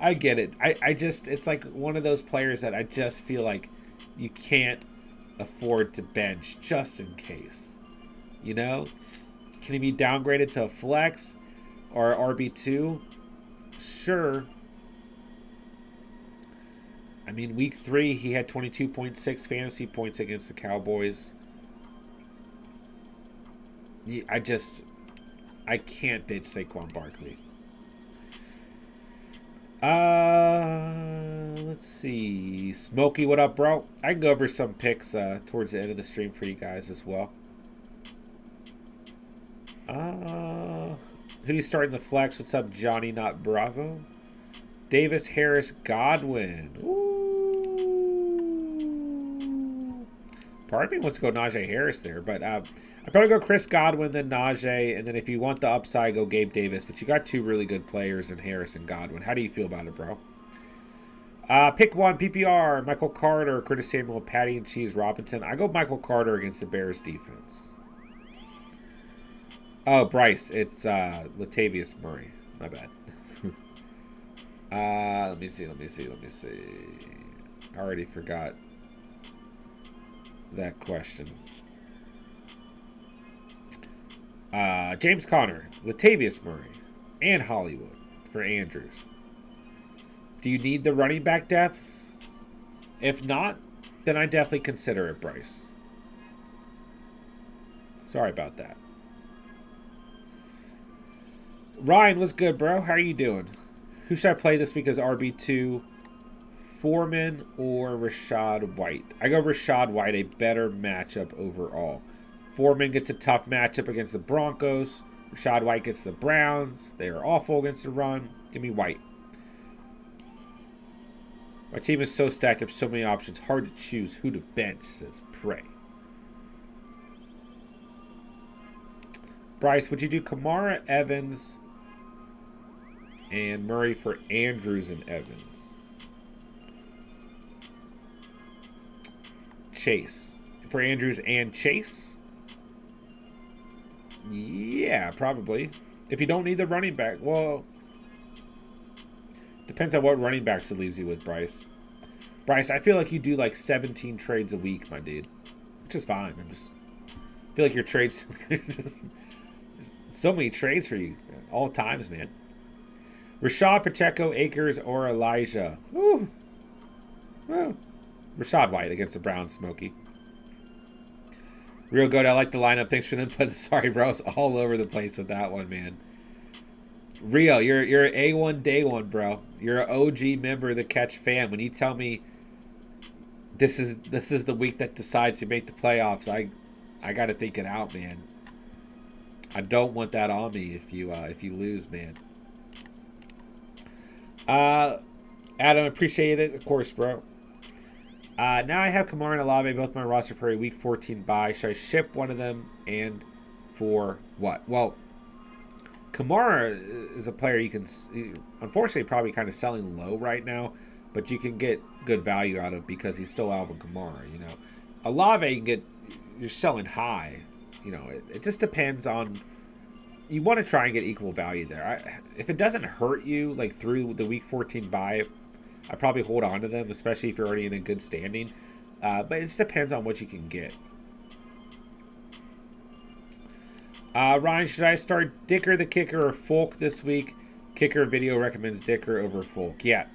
I get it. I just, it's like one of those players that I just feel like you can't afford to bench just in case. You know? Can he be downgraded to a flex or RB2? Sure. I mean, week 3, he had 22.6 fantasy points against the Cowboys. I can't ditch Saquon Barkley. Let's see. Smokey, what up, bro? I can go over some picks towards the end of the stream for you guys as well. Who do you start in the flex? What's up, Johnny Not Bravo? Davis, Harris, Godwin. Ooh. Part of me wants to go Najee Harris there, but I'd probably go Chris Godwin, then Najee, and then if you want the upside, go Gabe Davis. But you got 2 really good players in Harris and Godwin. How do you feel about it, bro? Pick 1, PPR, Michael Carter, Curtis Samuel, Patty and Cheese Robinson. I go Michael Carter against the Bears defense. Oh, Bryce, it's Latavius Murray. My bad. Let me see. I already forgot that question. James Conner, Latavius Murray, and Hollywood for Andrews. Do you need the running back depth? If not, then I definitely consider it, Bryce. Sorry about that. Ryan, what's good, bro? How are you doing? Who should I play this week as RB2? Foreman or Rachaad White? I go Rachaad White, a better matchup overall. Foreman gets a tough matchup against the Broncos. Rachaad White gets the Browns. They are awful against the run. Give me White. My team is so stacked, I have so many options. Hard to choose who to bench, says Prey. Bryce, would you do Kamara, Evans, and Murray for Andrews and Evans? Chase. For Andrews and Chase? Yeah, probably. If you don't need the running back, well, depends on what running backs it leaves you with, Bryce. Bryce, I feel like you do like 17 trades a week, my dude. Which is fine. I feel like your trades just so many trades for you all times, man. Rashad, Pacheco, Akers, or Elijah. Woo. Woo. Rachaad White against the Browns, Smokey. Real good. I like the lineup. Thanks for the input. Sorry, bro. I was all over the place with that one, man. Rio, you're an A1 day one, bro. You're an OG member of the Catch fam. When you tell me This is the week that decides to make the playoffs. I got to think it out, man. I don't want that on me if you lose, man. Adam, appreciate it, of course, bro. Now I have Kamara and Olave both my roster for a week 14 bye. Should I ship one of them and for what? Well, Kamara is a player you can, unfortunately, probably kind of selling low right now, but you can get good value out of because he's still Alvin Kamara. You know, Olave you can get, you're selling high. You know, it just depends on. You want to try and get equal value there. If it doesn't hurt you like through the week 14 bye, I probably hold on to them, especially if you're already in a good standing. But it just depends on what you can get. Ryan, should I start Dicker the kicker or Folk this week? Kicker video recommends Dicker over Folk. Yeah.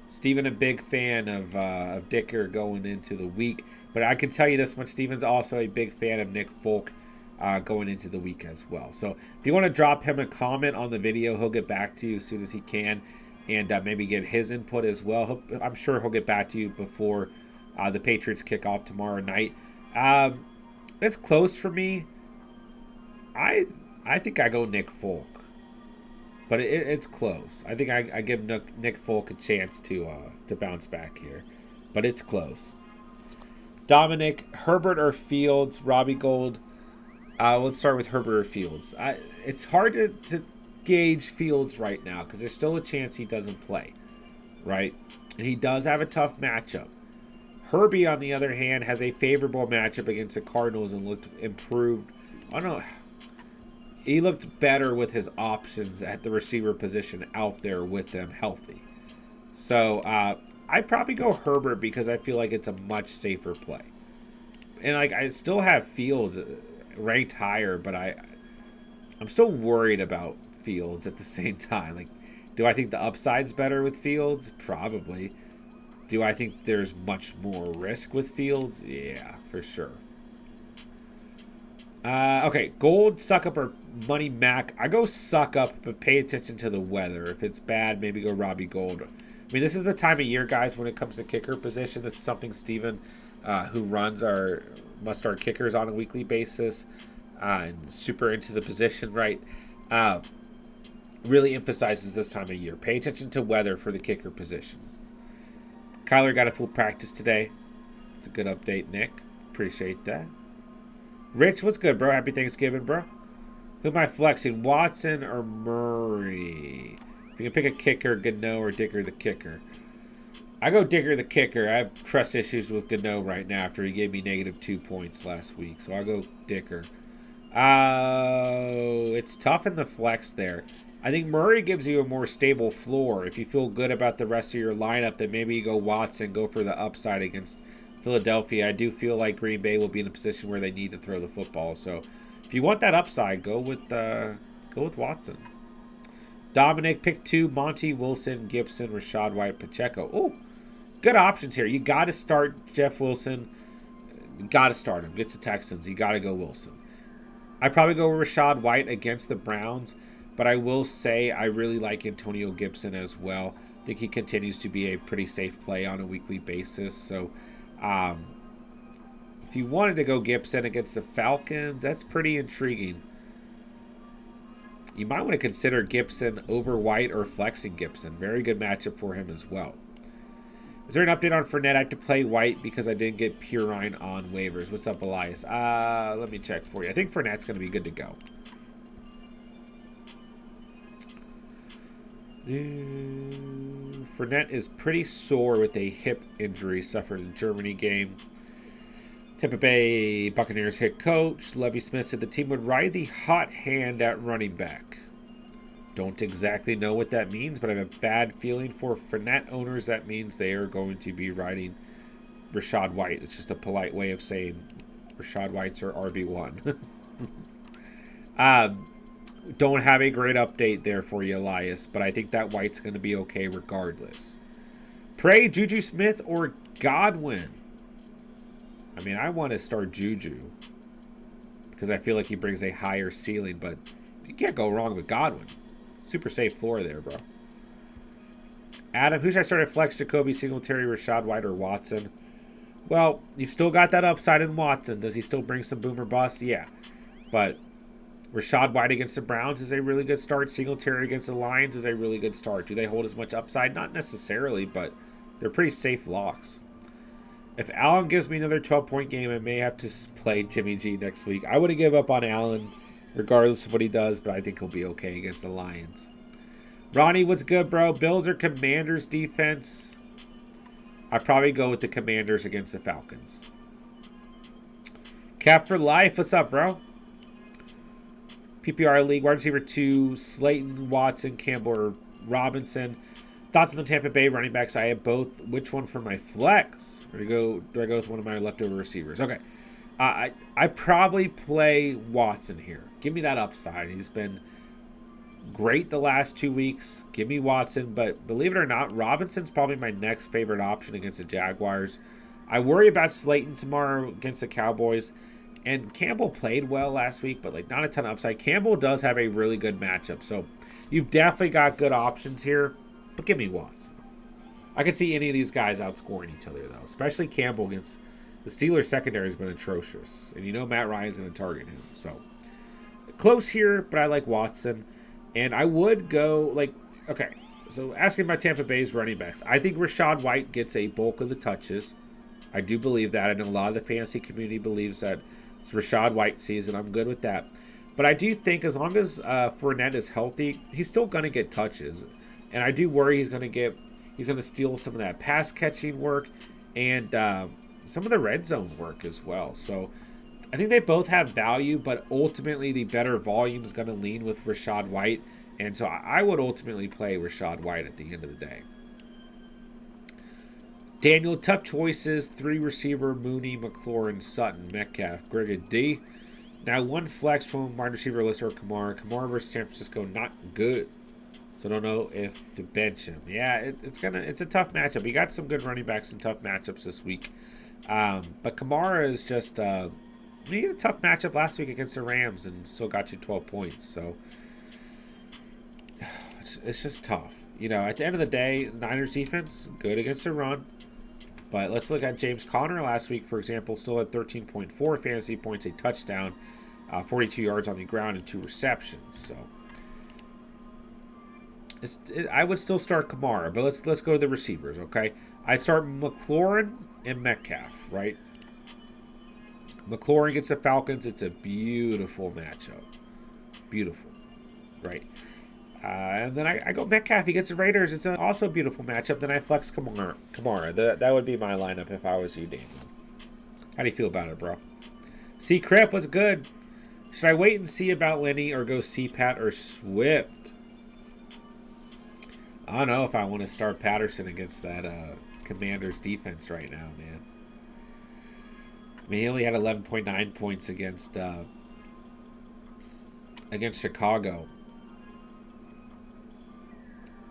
Steven, a big fan of Dicker going into the week. But I can tell you this much, Steven's also a big fan of Nick Folk going into the week as well. So if you want to drop him a comment on the video, he'll get back to you as soon as he can. And maybe get his input as well. I'm sure he'll get back to you before the Patriots kick off tomorrow night. It's close for me. I think I go Nick Folk. But it's close. I think I give Nick Folk a chance to bounce back here. But it's close. Dominic, Herbert or Fields, Robbie Gold. Let's start with Herbert or Fields. It's hard to gauge Fields right now because there's still a chance he doesn't play, right? And he does have a tough matchup. Herbie, on the other hand, has a favorable matchup against the Cardinals and looked improved. I don't know. He looked better with his options at the receiver position out there with them healthy. So I'd probably go Herbert because I feel like it's a much safer play. And like I still have Fields ranked higher, but I'm still worried about Fields at the same time. Like, do I think the upside's better with Fields? Probably. Do I think there's much more risk with Fields? Yeah, for sure. Okay, Gold, Suck Up, or Money Mac. I go Suck Up, but pay attention to the weather. If it's bad, maybe go Robbie Gold. I mean, this is the time of year, guys, when it comes to kicker position. This is something Steven, who runs our must-start kickers on a weekly basis, and super into the position, right? Really emphasizes this time of year. Pay attention to weather for the kicker position. Kyler got a full practice today. It's a good update, Nick. Appreciate that. Rich, what's good, bro? Happy Thanksgiving, bro. Who am I flexing? Watson or Murray? If you can pick a kicker, Gano or Dicker the kicker. I go Dicker the kicker. I have trust issues with Gano right now after he gave me -2 points last week. So I'll go Dicker. It's tough in the flex there. I think Murray gives you a more stable floor. If you feel good about the rest of your lineup, then maybe you go Watson, go for the upside against Philadelphia. I do feel like Green Bay will be in a position where they need to throw the football. So if you want that upside, go with Watson. Dominic, pick 2, Monty, Wilson, Gibson, Rashad White, Pacheco. Oh, good options here. You got to start Jeff Wilson. You got to start him. Gets the Texans. You got to go Wilson. I'd probably go Rashad White against the Browns, but I will say I really like Antonio Gibson as well. I think he continues to be a pretty safe play on a weekly basis. So if you wanted to go Gibson against the Falcons, that's pretty intriguing. You might want to consider Gibson over White or flexing Gibson. Very good matchup for him as well. Is there an update on Fournette? I have to play White because I didn't get Purine on waivers. What's up, Elias? Let me check for you. I think Fournette's going to be good to go. Fournette is pretty sore with a hip injury suffered in the Germany game. Tampa Bay Buccaneers head coach Lovie Smith said the team would ride the hot hand at running back. Don't exactly know what that means, but I have a bad feeling for Fournette owners. That means they are going to be riding Rashad White. It's just a polite way of saying Rashad White's our RB1. Don't have a great update there for you, Elias, but I think that White's going to be okay regardless. Pray Juju Smith or Godwin? I mean, I want to start Juju because I feel like he brings a higher ceiling, but you can't go wrong with Godwin. Super safe floor there, bro. Adam, who should I start at flex? Jacoby, Singletary, Rashad White, or Watson? Well, you've still got that upside in Watson. Does he still bring some boomer bust? Yeah. But Rachaad White against the Browns is a really good start. Singletary against the Lions is a really good start. Do they hold as much upside? Not necessarily, but they're pretty safe locks. If Allen gives me another 12-point game, I may have to play Jimmy G next week. I wouldn't give up on Allen regardless of what he does, but I think he'll be okay against the Lions. Ronnie, what's good, bro? Bills or Commanders defense? I'd probably go with the Commanders against the Falcons. Cap for life. What's up, bro? PPR League, wide receiver 2, Slayton, Watson, Campbell, or Robinson. Thoughts on the Tampa Bay running backs? I have both. Which one for my flex? Or do I go with one of my leftover receivers? Okay. I probably play Watson here. Give me that upside. He's been great the last 2 weeks. Give me Watson, but believe it or not, Robinson's probably my next favorite option against the Jaguars. I worry about Slayton tomorrow against the Cowboys, and Campbell played well last week, but like not a ton of upside. Campbell does have a really good matchup, so you've definitely got good options here, but give me Watson. I could see any of these guys outscoring each other, though, especially Campbell against the Steelers secondary has been atrocious, and you know Matt Ryan's going to target him, so close here, but I like Watson. And I would go, okay, so asking about Tampa Bay's running backs. I think Rachaad White gets a bulk of the touches. I do believe that. I know a lot of the fantasy community believes that it's Rachaad White season. I'm good with that. But I do think as long as Fournette is healthy, he's still going to get touches. And I do worry he's going to steal some of that pass catching work and some of the red zone work as well. So I think they both have value, but ultimately the better volume is going to lean with Rachaad White. And so I would ultimately play Rachaad White at the end of the day. Daniel, tough choices. 3 receiver, Mooney, McLaurin, Sutton, Metcalf, Greg D. Now 1 flex from wide receiver list or Kamara. Kamara versus San Francisco, not good. So I don't know if to bench him. Yeah, it's a tough matchup. He got some good running backs and tough matchups this week. But Kamara is just... he had a tough matchup last week against the Rams and still got you 12 points. So it's just tough. You know, at the end of the day, Niners defense, good against the run. But let's look at James Conner last week, for example, still had 13.4 fantasy points, a touchdown, 42 yards on the ground, and 2 receptions. So I would still start Kamara, but let's go to the receivers, okay? I start McLaurin and Metcalf, right? McLaurin gets the Falcons. It's a beautiful matchup. Beautiful. Right. And then I go Metcalf. He gets the Raiders. It's also a beautiful matchup. Then I flex Kamara. That would be my lineup if I was you, Daniel. How do you feel about it, bro? C. Crip, what's good? Should I wait and see about Lenny or go C-Pat or Swift? I don't know if I want to start Patterson against that Commanders defense right now, man. I mean, he only had 11.9 points against Chicago.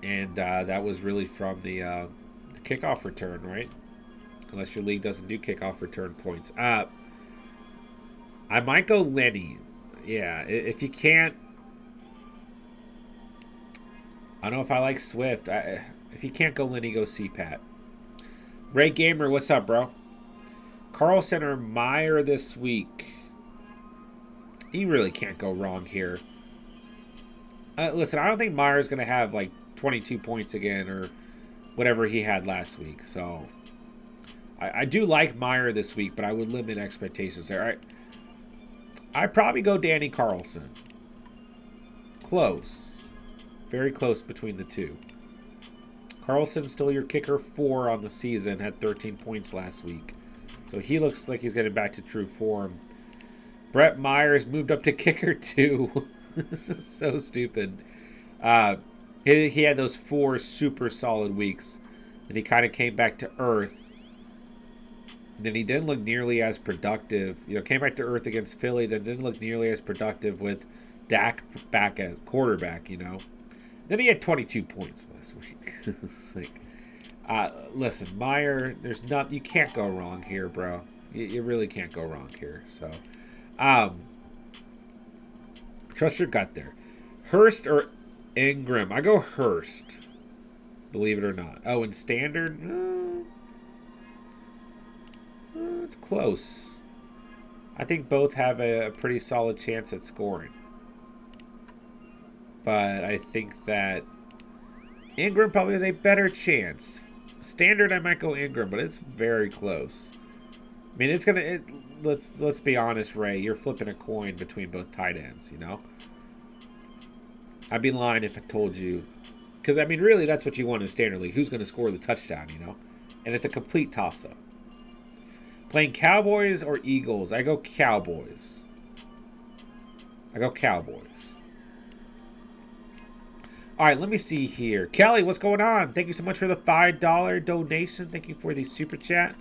And that was really from the kickoff return, right? Unless your league doesn't do kickoff return points. I might go Lenny. Yeah, if you can't... I don't know if I like Swift. If you can't go Lenny, go C-Pat. Ray Gamer, what's up, bro? Carlson or Meyer this week. You really can't go wrong here. Listen, I don't think Meyer's going to have like 22 points again or whatever he had last week. So I do like Meyer this week, but I would limit expectations there. I'd probably go Danny Carlson. Close. Very close between the two. Carlson's still your kicker 4 on the season, had 13 points last week. So he looks like he's getting back to true form. Brett Myers moved up to kicker 2. This is so stupid. He had those 4 super solid weeks. And he kind of came back to earth. And then he didn't look nearly as productive. You know, came back to earth against Philly. Then didn't look nearly as productive with Dak back as quarterback, you know. Then he had 22 points last week. It's like... listen, Meyer, you can't go wrong here, bro. You really can't go wrong here. So, trust your gut there. Hurst or Ingram? I go Hurst. Believe it or not. Oh, in standard? It's close. I think both have a pretty solid chance at scoring. But I think that Ingram probably has a better chance. Standard, I might go Ingram, but it's very close. I mean, it's gonna. Let's be honest, Ray. You're flipping a coin between both tight ends. You know, I'd be lying if I told you, because I mean, really, that's what you want in Standard League. Who's going to score the touchdown? You know, and it's a complete toss-up. Playing Cowboys or Eagles? I go Cowboys. All right, let me see here. Kelly, what's going on? Thank you so much for the $5 donation. Thank you for the super chat.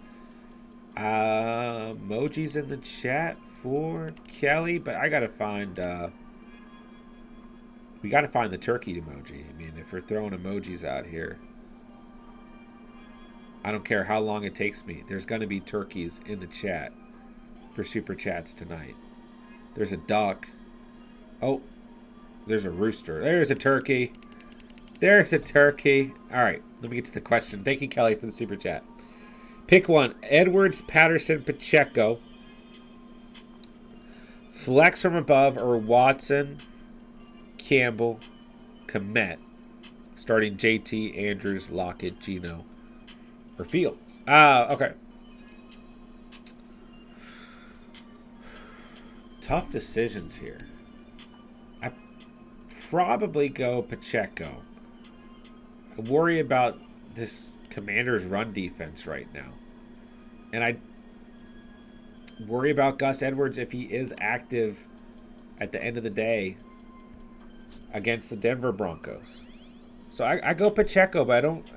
Emojis in the chat for Kelly, but I gotta find. We gotta find the turkey emoji. I mean, if we're throwing emojis out here, I don't care how long it takes me. There's gonna be turkeys in the chat for super chats tonight. There's a duck. Oh, there's a rooster. There's a turkey. There's a turkey. All right, let me get to the question. Thank you, Kelly, for the super chat. Pick one. Edwards, Patterson, Pacheco. Flex from above or Watson, Campbell, Kmet. Starting JT, Andrews, Lockett, Geno, or Fields. Okay. Tough decisions here. I probably go Pacheco. I worry about this Commanders' run defense right now. And I worry about Gus Edwards if he is active at the end of the day against the Denver Broncos. So I go Pacheco, but I don't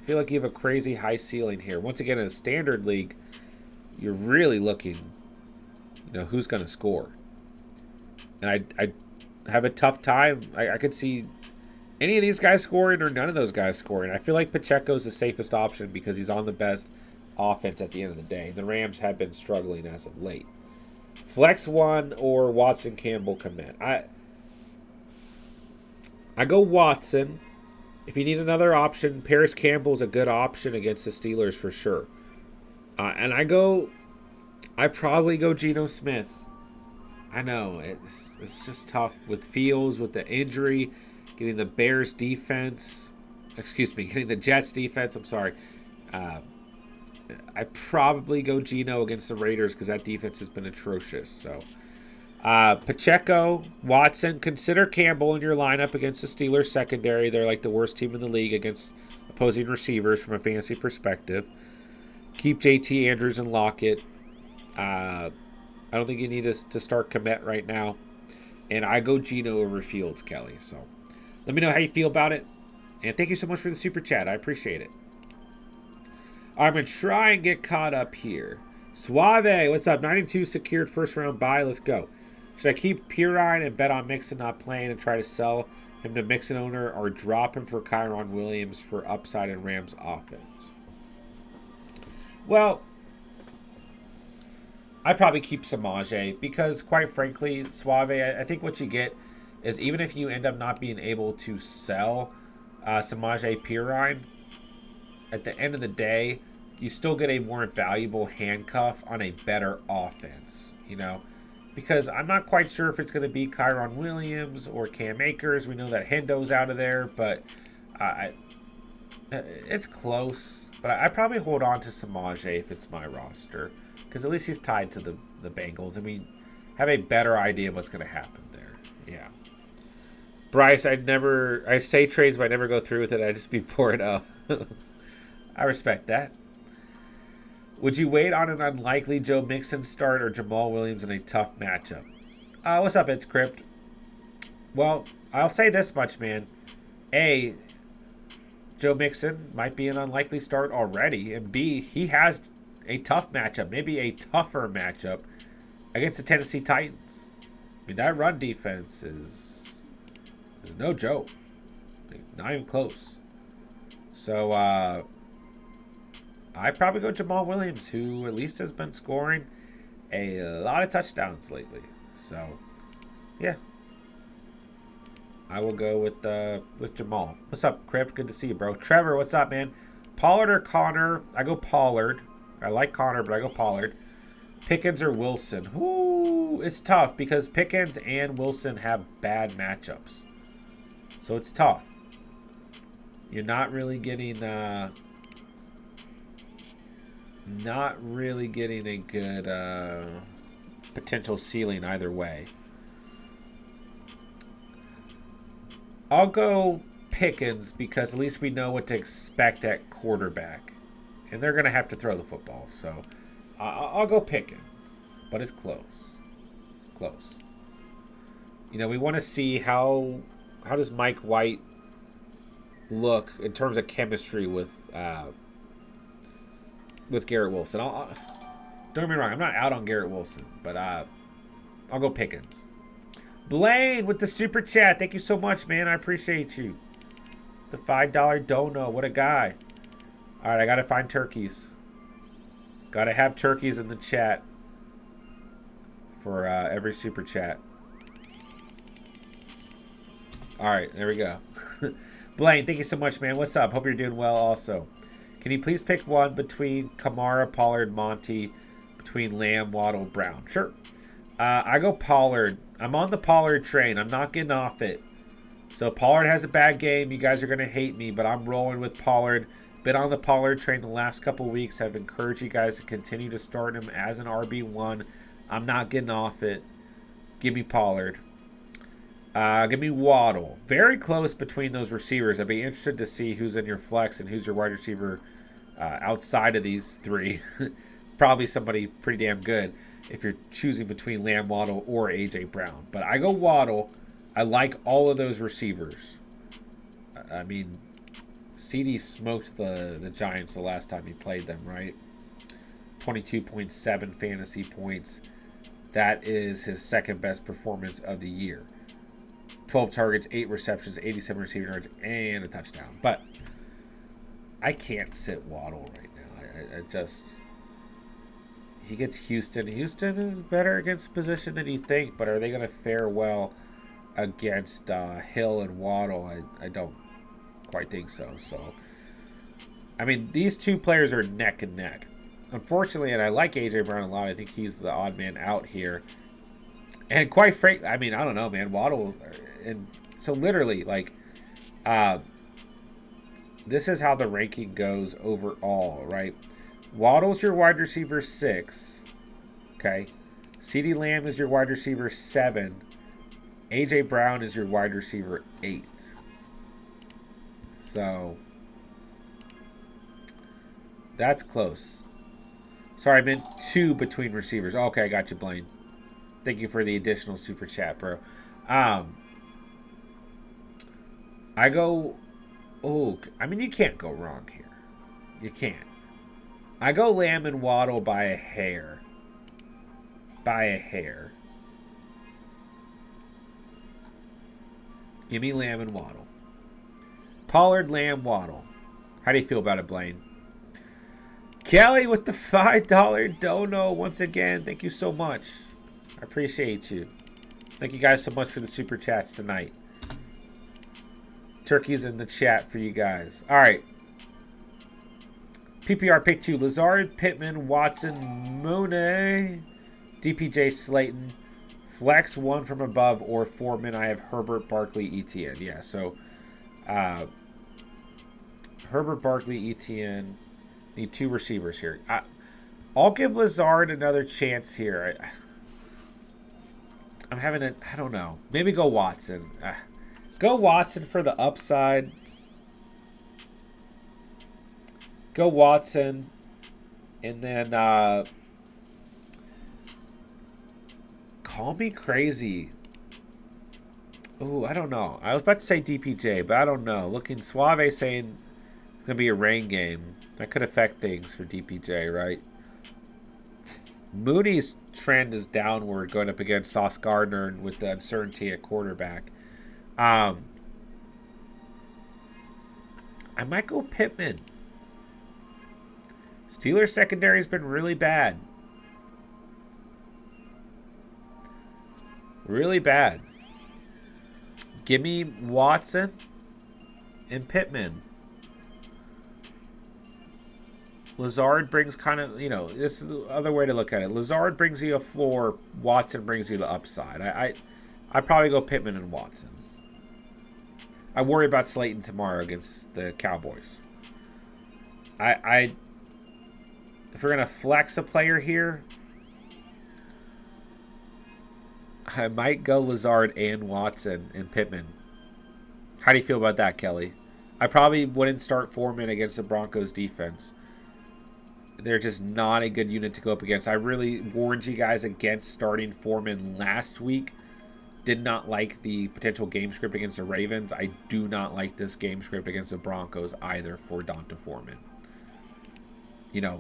feel like you have a crazy high ceiling here. Once again, in a Standard League, you're really looking, who's going to score. And I have a tough time. I could see any of these guys scoring or none of those guys scoring. I feel like Pacheco's the safest option because he's on the best offense at the end of the day. The Rams have been struggling as of late. Flex one or Watson, Campbell, Kmet. I go Watson. If you need another option, Paris Campbell's a good option against the Steelers for sure. And I probably go Geno Smith. I know, it's just tough with Fields, with the injury, getting the Bears defense, getting the Jets defense, I'm sorry. I probably go Geno against the Raiders because that defense has been atrocious. So, Pacheco, Watson, consider Campbell in your lineup against the Steelers secondary. They're like the worst team in the league against opposing receivers from a fantasy perspective. Keep JT, Andrews, and Lockett. I don't think you need to start Kmet right now. And I go Geno over Fields, Kelly. So let me know how you feel about it. And thank you so much for the super chat. I appreciate it. I'm going to try and get caught up here. Suave, what's up? 92 secured first round buy. Let's go. Should I keep Pirine and bet on Mixon not playing and try to sell him to Mixon owner or drop him for Kyron Williams for upside in Rams offense? Well, I'd probably keep Samaje because, quite frankly, Suave, I think what you get is even if you end up not being able to sell Samaje Pirine, at the end of the day, you still get a more valuable handcuff on a better offense, because I'm not quite sure if it's going to be Kyron Williams or Cam Akers. We know that Hendo's out of there, but it's close. But I probably hold on to Samaje if it's my roster, because at least he's tied to the Bengals, and we have a better idea of what's going to happen there. Yeah. Bryce, I say trades, but I never go through with it. I just be bored. I respect that. Would you wait on an unlikely Joe Mixon start or Jamal Williams in a tough matchup? What's up, It's Crypt? Well, I'll say this much, man. A, Joe Mixon might be an unlikely start already. And B, he has a tough matchup, maybe a tougher matchup against the Tennessee Titans. I mean, that run defense is no joke. Not even close. So, I'd probably go Jamal Williams, who at least has been scoring a lot of touchdowns lately. So, yeah. I will go with Jamal. What's up, Crip? Good to see you, bro. Trevor, what's up, man? Pollard or Connor? I go Pollard. I like Connor, but I go Pollard. Pickens or Wilson? Ooh, it's tough because Pickens and Wilson have bad matchups. So it's tough. You're not really getting a good potential ceiling either way. I'll go Pickens because at least we know what to expect at quarterback. And they're going to have to throw the football. So I'll go Pickens. But it's close. It's close. You know, we want to see how does Mike White look in terms of chemistry with Garrett Wilson. Don't get me wrong. I'm not out on Garrett Wilson. But I'll go Pickens. Blaine with the super chat. Thank you so much, man. I appreciate you. The $5 dono. What a guy. All right, I got to find turkeys. Got to have turkeys in the chat for every super chat. All right, there we go. Blaine, thank you so much, man. What's up? Hope you're doing well also. Can you please pick one between Kamara, Pollard, Monty, between Lamb, Waddle, Brown? Sure. I go Pollard. I'm on the Pollard train. I'm not getting off it. So Pollard has a bad game. You guys are going to hate me, but I'm rolling with Pollard. Been on the Pollard train the last couple weeks. I've encouraged you guys to continue to start him as an RB1. I'm not getting off it. Give me Pollard. Give me Waddle. Very close between those receivers. I'd be interested to see who's in your flex and who's your wide receiver outside of these three. Probably somebody pretty damn good if you're choosing between Lamb, Waddle, or A.J. Brown. But I go Waddle. I like all of those receivers. I mean, CD smoked the Giants the last time he played them, right? 22.7 fantasy points. That is his second best performance of the year. 12 targets, 8 receptions, 87 receiving yards, and a touchdown. But I can't sit Waddle right now. I just... He gets Houston. Houston is better against the position than you think, but are they going to fare well against Hill and Waddle? I don't quite think so. So, I mean, these two players are neck and neck. Unfortunately, and I like A.J. Brown a lot. I think he's the odd man out here. And quite frankly, I mean, I don't know, man. Waddle, and so literally, like, this is how the ranking goes overall, right? Waddle's your wide receiver 6. Okay. CeeDee Lamb is your wide receiver 7. A.J. Brown is your wide receiver 8. So, that's close. Sorry, I meant 2 between receivers. Okay, I got you, Blaine. Thank you for the additional super chat, bro. I go... Oh, I mean, you can't go wrong here. You can't. I go Lamb and Waddle by a hair. By a hair. Give me Lamb and Waddle. Pollard, Lamb, Waddle. How do you feel about it, Blaine? Kelly with the $5 dono once again. Thank you so much. I appreciate you. Thank you guys so much for the super chats tonight. Turkey's in the chat for you guys. All right. PPR pick 2. Lazard, Pittman, Watson, Monet, DPJ, Slayton. Flex 1 from above or Foreman. I have Herbert, Barkley, Etienne. Yeah, so Herbert, Barkley, Etienne. Need 2 receivers here. I'll give Lazard another chance here. I'm having a... I don't know. Maybe go Watson. Go Watson for the upside. Go Watson. And then... call me crazy. Ooh, I don't know. I was about to say DPJ, but I don't know. Looking Suave saying it's going to be a rain game. That could affect things for DPJ, right? Moody's trend is downward going up against Sauce Gardner with the uncertainty at quarterback. I might go Pittman. Steelers secondary has been really bad. Really bad. Give me Watson and Pittman. Lazard brings kind of, this is the other way to look at it. Lazard brings you a floor. Watson brings you the upside. I'd probably go Pittman and Watson. I worry about Slayton tomorrow against the Cowboys. If we're going to flex a player here, I might go Lazard and Watson and Pittman. How do you feel about that, Kelly? I probably wouldn't start Foreman against the Broncos defense. They're just not a good unit to go up against. I really warned you guys against starting Foreman last week. Did not like the potential game script against the Ravens. I do not like this game script against the Broncos either for Donta Foreman.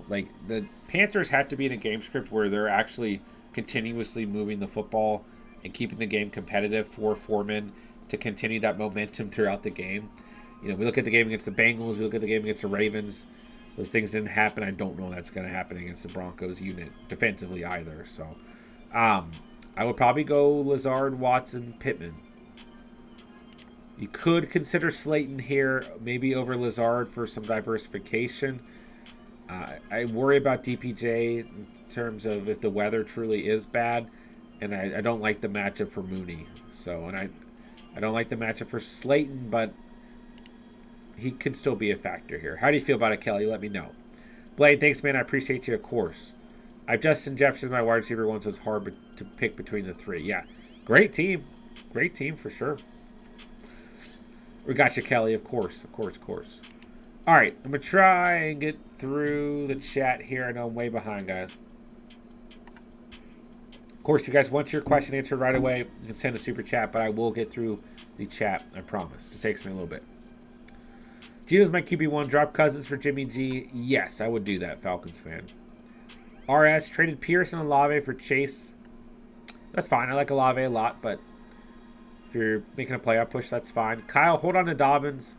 Like the Panthers have to be in a game script where they're actually continuously moving the football and keeping the game competitive for Foreman to continue that momentum throughout the game. We look at the game against the Bengals. We look at the game against the Ravens. Those things didn't happen. I don't know that's going to happen against the Broncos unit defensively either. So I would probably go Lazard, Watson, Pittman. You could consider Slayton here, maybe over Lazard for some diversification. I worry about DPJ in terms of if the weather truly is bad. And I don't like the matchup for Mooney. And I don't like the matchup for Slayton, but he could still be a factor here. How do you feel about it, Kelly? Let me know. Blaine, thanks, man. I appreciate you, of course. I have Justin Jefferson, my wide receiver one, so it's hard to pick between the three. Yeah, great team. Great team for sure. We got you, Kelly, of course. All right, I'm going to try and get through the chat here. I know I'm way behind, guys. Of course, if you guys want your question answered right away, you can send a super chat, but I will get through the chat, I promise. It just takes me a little bit. Gino's my QB1. Drop Cousins for Jimmy G. Yes, I would do that, Falcons fan. RS traded Pearson and Olave for Chase. That's fine. I like Olave a lot, but if you're making a playoff push, that's fine. Kyle, hold on to Dobbins.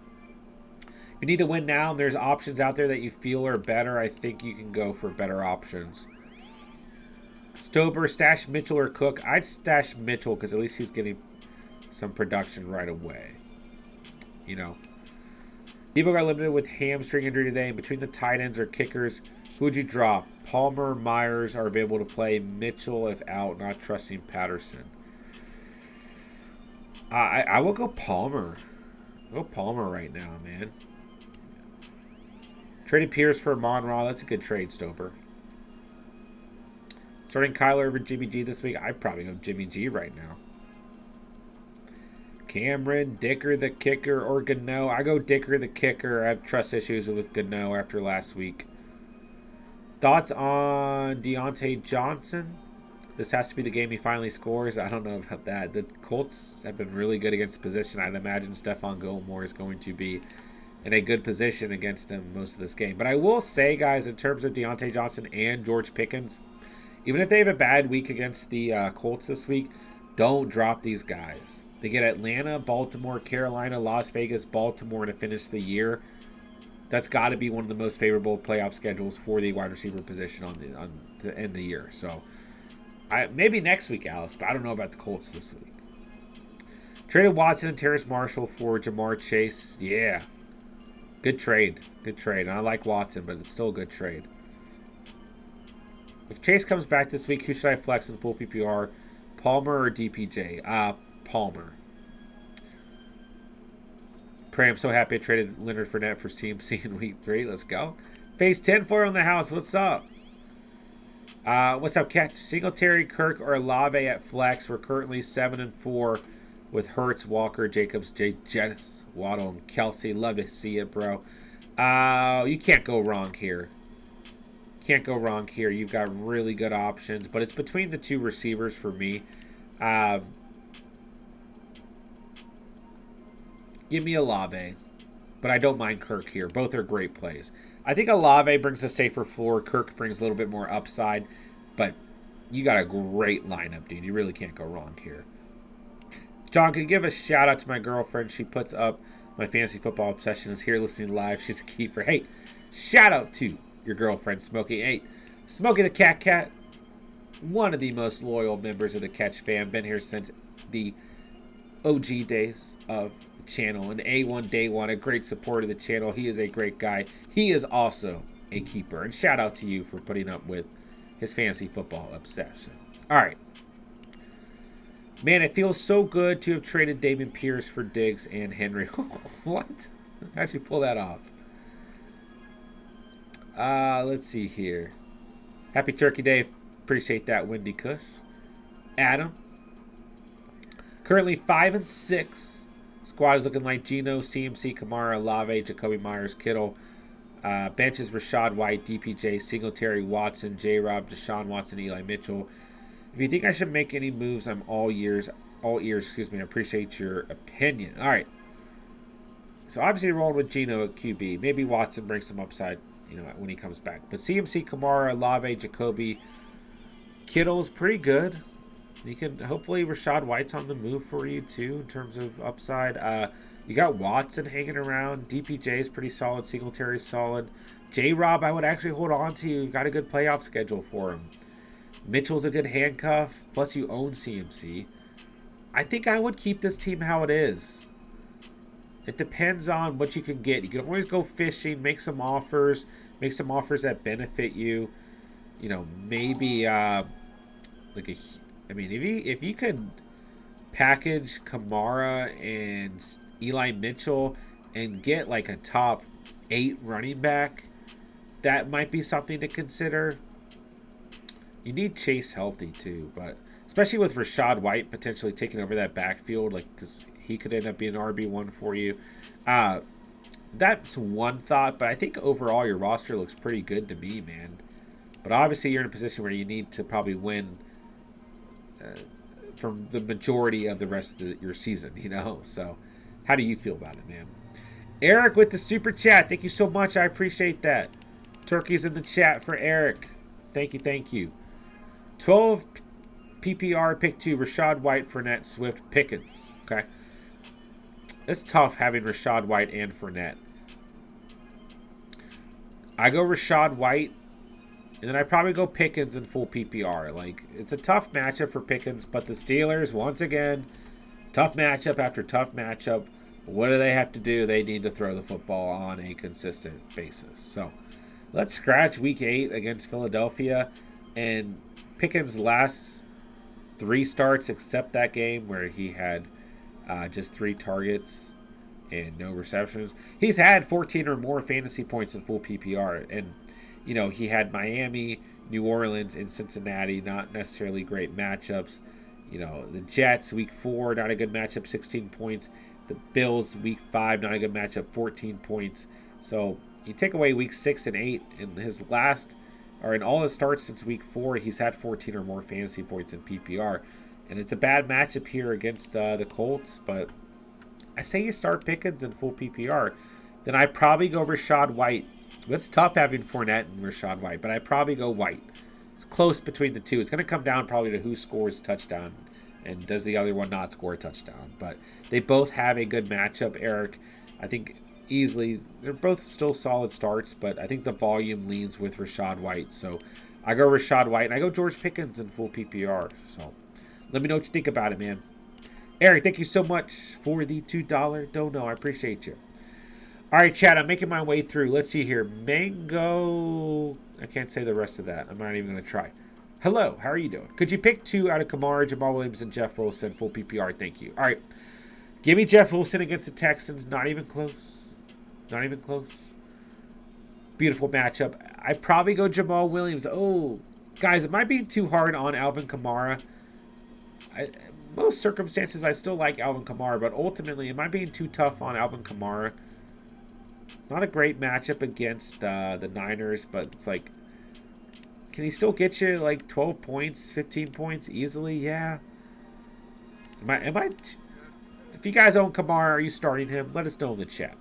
If you need to win now and there's options out there that you feel are better, I think you can go for better options. Stober, stash Mitchell or Cook. I'd stash Mitchell because at least he's getting some production right away. Debo got limited with hamstring injury today. And between the tight ends or kickers, who would you drop? Palmer, Myers are available to play. Mitchell, if out, not trusting Patterson. I will go Palmer. I'll go Palmer right now, man. Traded Pierce for Monroe. That's a good trade, Stober. Starting Kyler over Jimmy G this week. I'd probably go Jimmy G right now. Cameron, Dicker the kicker, or Gano. I go Dicker the kicker. I have trust issues with Gano after last week. Thoughts on Deontay Johnson? This has to be the game he finally scores. I don't know about that. The Colts have been really good against position. I'd imagine Stephon Gilmore is going to be in a good position against him most of this game. But I will say, guys, in terms of Deontay Johnson and George Pickens, even if they have a bad week against the Colts this week, don't drop these guys. They get Atlanta, Baltimore, Carolina, Las Vegas, Baltimore to finish the year. That's got to be one of the most favorable playoff schedules for the wide receiver position to end the year. So maybe next week, Alex, but I don't know about the Colts this week. Traded Watson and Terrace Marshall for Jamar Chase. Yeah. Good trade. Good trade. And I like Watson, but it's still a good trade. If Chase comes back this week, who should I flex in full PPR? Palmer or DPJ? Palmer. Pray, I'm so happy I traded Leonard Fournette for CMC in week 3. Let's go. Phase 10 for in the house. What's up? What's up, Catch? Singletary, Kirk, or Olave at flex. We're currently 7-4 with Hurts, Walker, Jacobs, Jets, Waddle, and Kelsey. Love to see it, bro. You can't go wrong here. Can't go wrong here. You've got really good options, but it's between the two receivers for me. Give me Olave, but I don't mind Kirk here. Both are great plays. I think Olave brings a safer floor. Kirk brings a little bit more upside, but you got a great lineup, dude. You really can't go wrong here. John, can you give a shout out to my girlfriend? She puts up my fantasy football obsession. Is here listening live. She's a keeper. Hey, shout out to your girlfriend, Smokey. Hey, Smokey the Cat. One of the most loyal members of the Catch fam. Been here since the OG days of the channel. And A1 Day 1, a great supporter of the channel. He is a great guy. He is also a keeper. And shout out to you for putting up with his fantasy football obsession. All right. Man, it feels so good to have traded Damon Pierce for Diggs and Henry. What? How'd you pull that off? Let's see here. Happy Turkey Day. Appreciate that, Wendy Cush. Adam. Currently 5-6. Squad is looking like Geno, CMC, Kamara, Olave, Jacoby Myers, Kittle. Benches Rashad White, DPJ, Singletary, Watson, J-Rob, Deshaun Watson, Eli Mitchell. If you think I should make any moves, I'm all ears. I appreciate your opinion. All right. So obviously rolling with Geno at QB. Maybe Watson brings some upside, when he comes back. But CMC, Kamara, Olave, Jacoby, Kittle's pretty good. You can hopefully Rashad White's on the move for you too in terms of upside. You got Watson hanging around. DPJ is pretty solid. Singletary's solid. J-Rob, I would actually hold on to. You've got a good playoff schedule for him. Mitchell's a good handcuff. Plus you own CMC. I think I would keep this team how it is. It depends on what you can get. You can always go fishing, make some offers that benefit you. Maybe if you could package Kamara and Eli Mitchell and get like a top 8 running back, that might be something to consider. You need Chase healthy too, but especially with Rashad White potentially taking over that backfield, because he could end up being an RB1 for you. That's one thought, but I think overall your roster looks pretty good to me, man. But obviously you're in a position where you need to probably win from the majority of the rest of your season, So how do you feel about it, man? Eric with the super chat. Thank you so much. I appreciate that. Turkeys in the chat for Eric. Thank you. 12 PPR, pick 2, Rashad White, Fournette, Swift, Pickens. Okay. It's tough having Rashad White and Fournette. I go Rashad White, and then I probably go Pickens in full PPR. It's a tough matchup for Pickens, but the Steelers, once again, tough matchup after tough matchup. What do they have to do? They need to throw the football on a consistent basis. So let's scratch week 8 against Philadelphia. And Pickens' last 3 starts, except that game where he had just 3 targets and no receptions. He's had 14 or more fantasy points in full PPR. And, he had Miami, New Orleans, and Cincinnati, not necessarily great matchups. The Jets, week 4, not a good matchup, 16 points. The Bills, week 5, not a good matchup, 14 points. So you take away week 6 and 8, in in all his starts since week 4, he's had 14 or more fantasy points in PPR. And it's a bad matchup here against the Colts, but I say you start Pickens in full PPR. Then I probably go Rashad White. It's tough having Fournette and Rashad White, but I probably go White. It's close between the two. It's going to come down probably to who scores touchdown and does the other one not score a touchdown. But they both have a good matchup, Eric. I think easily, they're both still solid starts, but I think the volume leans with Rashad White. So I go Rashad White, and I go George Pickens in full PPR. So let me know what you think about it, man. Eric, thank you so much for the $2 dono. I appreciate you. All right, Chad, I'm making my way through. Let's see here. Mango. I can't say the rest of that. I'm not even going to try. Hello, how are you doing? Could you pick 2 out of Kamara, Jamal Williams, and Jeff Wilson, full PPR? Thank you. All right. Give me Jeff Wilson against the Texans. Not even close. Not even close. Beautiful matchup. I probably go Jamal Williams. Oh, guys, it might be too hard on Alvin Kamara. Most circumstances, I still like Alvin Kamara, but ultimately, it might be too tough on Alvin Kamara. It's not a great matchup against the Niners, but it's like, can he still get you 12 points, 15 points easily? Yeah. If you guys own Kamara, are you starting him? Let us know in the chat.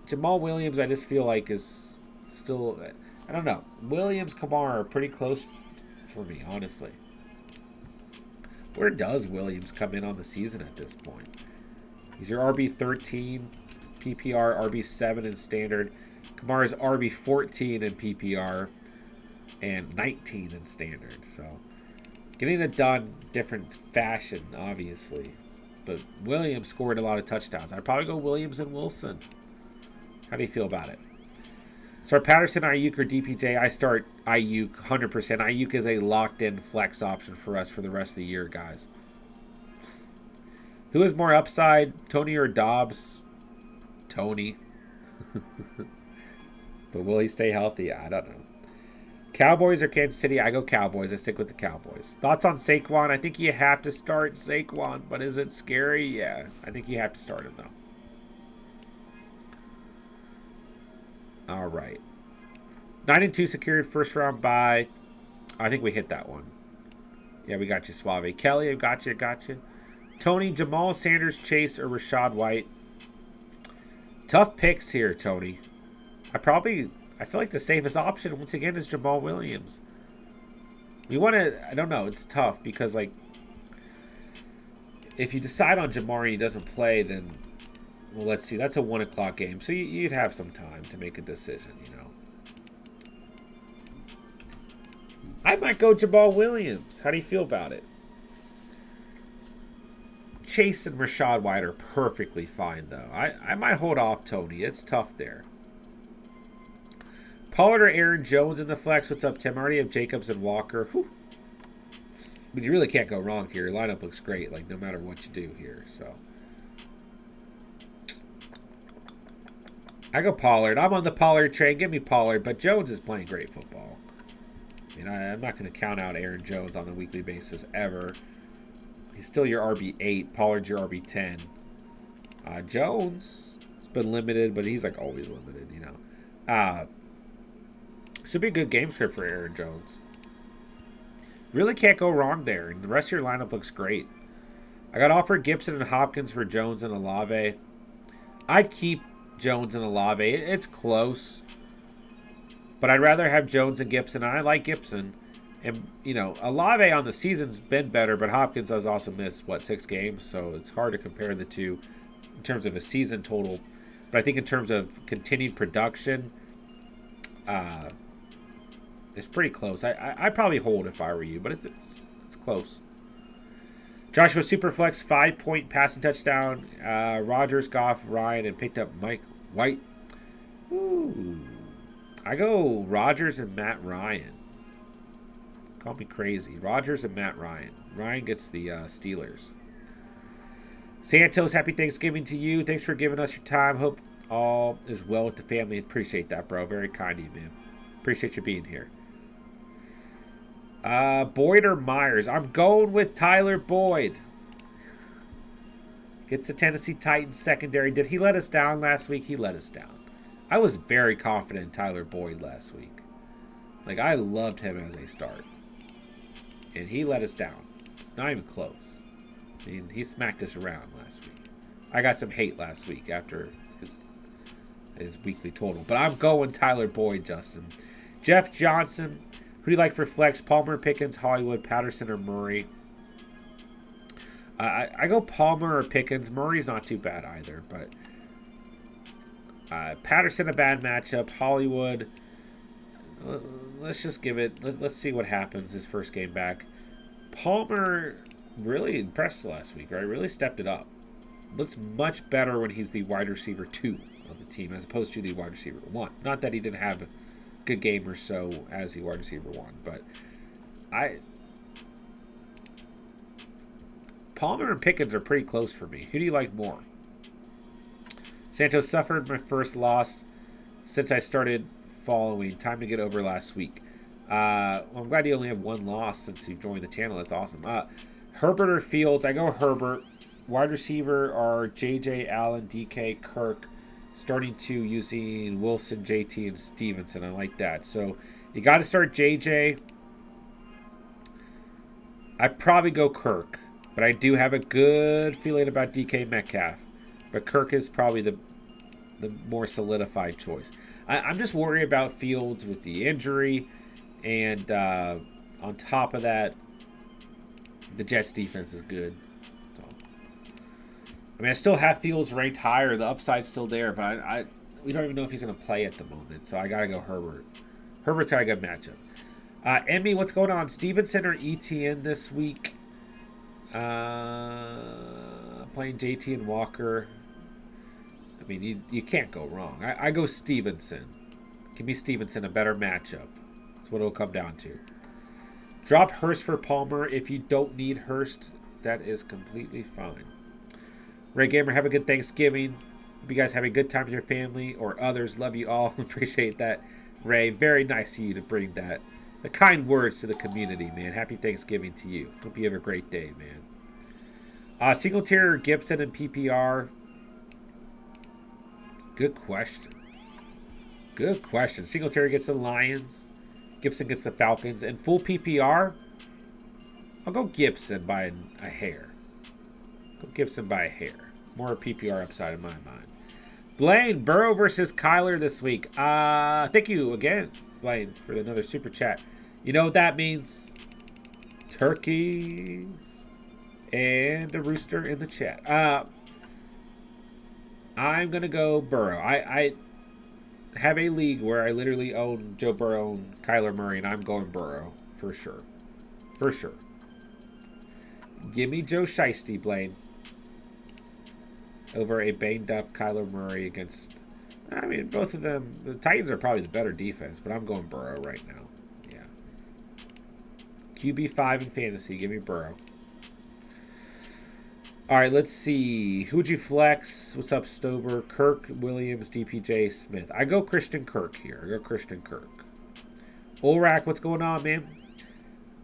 Jamal Williams, I just feel like is still, I don't know. Williams, Kamara are pretty close for me, honestly. Where does Williams come in on the season at this point? He's your RB13, PPR, RB7 in standard. Kamara's RB14 in PPR and 19 in standard. So getting it done different fashion, obviously. But Williams scored a lot of touchdowns. I'd probably go Williams and Wilson. How do you feel about it? Start Patterson, Ayuk, or DPJ. I start Ayuk 100%. Ayuk is a locked-in flex option for us for the rest of the year, guys. Who has more upside, Tony or Dobbs? Tony. But will he stay healthy? I don't know. Cowboys or Kansas City? I go Cowboys. I stick with the Cowboys. Thoughts on Saquon? I think you have to start Saquon, but is it scary? Yeah, I think you have to start him, though. All right. 9-2 secured first round bye. I think we hit that one. Yeah, we got you, Suave. Kelly, I got you. Tony, Jamal Sanders, Chase, or Rashad White? Tough picks here, Tony. I feel like the safest option, once again, is Jamal Williams. We want to, I don't know, it's tough because, like, if you decide on Jamari and he doesn't play, then, well, let's see, that's a 1 o'clock game. So you'd have some time to make a decision, you know. I might go Jamal Williams. How do you feel about it? Chase and Rashad White are perfectly fine, though. I might hold off Tony. It's tough there. Pollard or Aaron Jones in the flex. What's up, Tim? I already have Jacobs and Walker. Whew. I mean, you really can't go wrong here. Your lineup looks great, like, no matter what you do here. So I go Pollard. I'm on the Pollard train. Give me Pollard. But Jones is playing great football. I mean, I'm not going to count out Aaron Jones on a weekly basis ever. He's still your RB8. Pollard's your RB10. Jones has been limited, but he's like always limited, you know. Should be a good game script for Aaron Jones. Really can't go wrong there. And the rest of your lineup looks great. I got offered Gibson and Hopkins for Jones and Olave. I'd keep Jones and Olave. It's close. But I'd rather have Jones and Gibson. And I like Gibson. And, you know, Olave on the season's been better, but Hopkins has also missed, 6 games? So it's hard to compare the two in terms of a season total. But I think in terms of continued production, it's pretty close. I'd probably hold if I were you, but it's close. Joshua Superflex, 5-point passing touchdown. Rodgers, Goff, Ryan, and picked up Mike White. Ooh. I go Rodgers and Matt Ryan. Call me crazy. Rodgers and Matt Ryan. Ryan gets the Steelers. Santos, happy Thanksgiving to you. Thanks for giving us your time. Hope all is well with the family. Appreciate that, bro. Very kind of you, man. Appreciate you being here. Boyd or Myers? I'm going with Tyler Boyd. Gets the Tennessee Titans secondary. Did he let us down last week? He let us down. I was very confident in Tyler Boyd last week. Like, I loved him as a start. And he let us down. Not even close. I mean, he smacked us around last week. I got some hate last week after his weekly total. But I'm going Tyler Boyd, Justin. Jeff Johnson. Who do you like for flex? Palmer, Pickens, Hollywood, Patterson, or Murray? I go Palmer or Pickens. Murray's not too bad either. But Patterson, a bad matchup. Hollywood, let's just give it. Let's see what happens his first game back. Palmer really impressed last week, right? Really stepped it up. Looks much better when he's the wide receiver 2 of the team as opposed to the wide receiver 1. Not that he didn't have a good game or so as the wide receiver 1, but Palmer and Pickens are pretty close for me. Who do you like more? Santos suffered my first loss since I started following. Time to get over last week. Well, I'm glad you only have 1 loss since you joined the channel. That's awesome. Herbert or Fields? I go Herbert. Wide receiver are J.J. Allen, D.K. Kirk. Starting 2 using Wilson, JT, and Stevenson. I like that. So you got to start J.J. I'd probably go Kirk. But I do have a good feeling about DK Metcalf. But Kirk is probably the more solidified choice. I'm just worried about Fields with the injury. And on top of that, the Jets defense is good. So, I mean, I still have Fields ranked higher. The upside's still there. But we don't even know if he's going to play at the moment. So I got to go Herbert. Herbert's got a good matchup. Emmy, what's going on? Stevenson or ETN this week? Playing JT and Walker. I mean, you can't go wrong. I go Stevenson. Give me Stevenson, a better matchup. That's what it'll come down to. Drop Hurst for Palmer. If you don't need Hurst, that is completely fine. Ray Gamer, have a good Thanksgiving. Hope you guys have a good time with your family or others. Love you all. Appreciate that, Ray. Very nice of you to bring that. The kind words to the community, man. Happy Thanksgiving to you. Hope you have a great day, man. Singletary, Gibson, and PPR. Good question. Good question. Singletary gets the Lions. Gibson gets the Falcons. And full PPR, I'll go Gibson by a hair. Go Gibson by a hair. More PPR upside in my mind. Blaine, Burrow versus Kyler this week. Thank you again, Blaine, for another super chat. You know what that means? Turkeys and a rooster in the chat. I'm going to go Burrow. I have a league where I literally own Joe Burrow and Kyler Murray, and I'm going Burrow for sure. For sure. Give me Joe Shiesty, Blaine, over a banged-up Kyler Murray against... I mean, both of them... The Titans are probably the better defense, but I'm going Burrow right now. Yeah. QB5 in fantasy. Give me Burrow. All right, let's see. Who'd you flex? What's up, Stober? Kirk, Williams, DPJ, Smith. I go Christian Kirk here. I go Christian Kirk. Olrak, what's going on, man?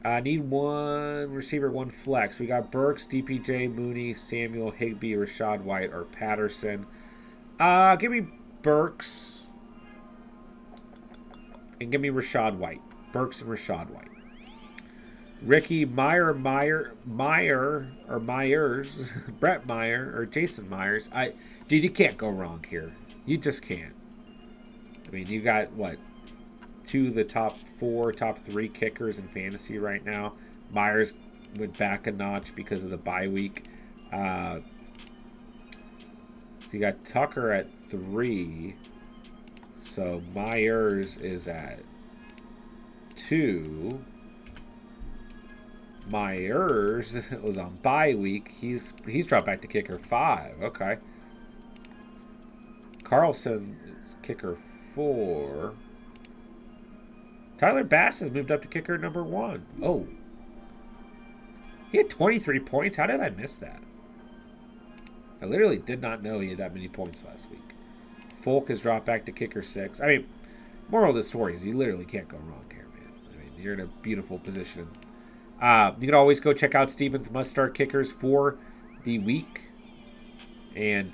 I need one receiver, one flex. We got Burks, DPJ, Mooney, Samuel, Higbee, Rashad White, or Patterson. Give me Burks. And give me Rashad White. Burks and Rashad White. Ricky, Myers, Brett Meyer, or Jason Myers. Dude, you can't go wrong here. You just can't. I mean, you got, what, two of the top 4, top 3 kickers in fantasy right now. Myers went back a notch because of the bye week. So you got Tucker at 3. So Myers is at 2. Myers was on bye week. He's dropped back to kicker 5. Okay. Carlson is kicker 4. Tyler Bass has moved up to kicker number 1. Oh. He had 23 points. How did I miss that? I literally did not know he had that many points last week. Folk has dropped back to kicker 6. I mean, moral of the story is you literally can't go wrong here, man. I mean, you're in a beautiful position. You can always go check out Steven's must-start kickers for the week. And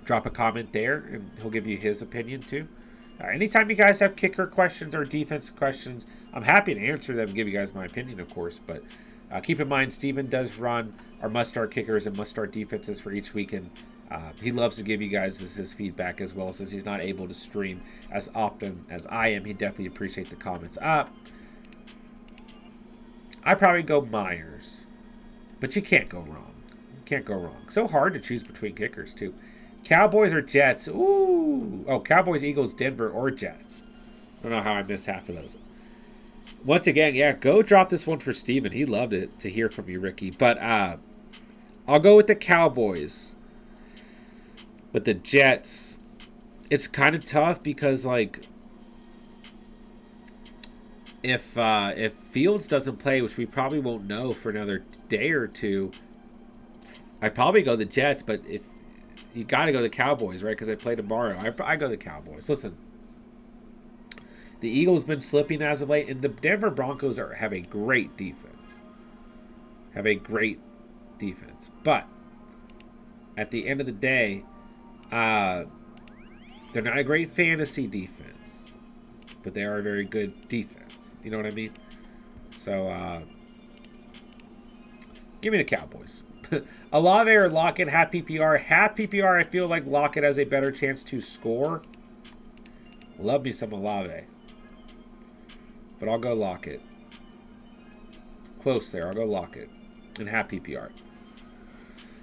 drop a comment there, and he'll give you his opinion, too. Anytime you guys have kicker questions or defense questions, I'm happy to answer them and give you guys my opinion, of course. But keep in mind, Steven does run our must-start kickers and must-start defenses for each week. And he loves to give you guys his feedback as well, since he's not able to stream as often as I am. He definitely appreciates the comments. I'd probably go Myers. But you can't go wrong. You can't go wrong. So hard to choose between kickers, too. Cowboys or Jets? Ooh. Oh, Cowboys, Eagles, Denver, or Jets. I don't know how I missed half of those. Once again, yeah, go drop this one for Steven. He loved it to hear from you, Ricky. But I'll go with the Cowboys. But the Jets, it's kind of tough because, like, if Fields doesn't play, which we probably won't know for another day or two, I'd probably go the Jets. But if you got to go the Cowboys, right? Because I play tomorrow. I go the Cowboys. Listen, the Eagles been slipping as of late, and the Denver Broncos have a great defense. But at the end of the day, they're not a great fantasy defense, but they are a very good defense. You know what I mean? So, give me the Cowboys. Olave or Lockett, half PPR. Half PPR, I feel like Lockett has a better chance to score. Love me some Olave. But I'll go Lockett. Close there. I'll go Lockett. And half PPR.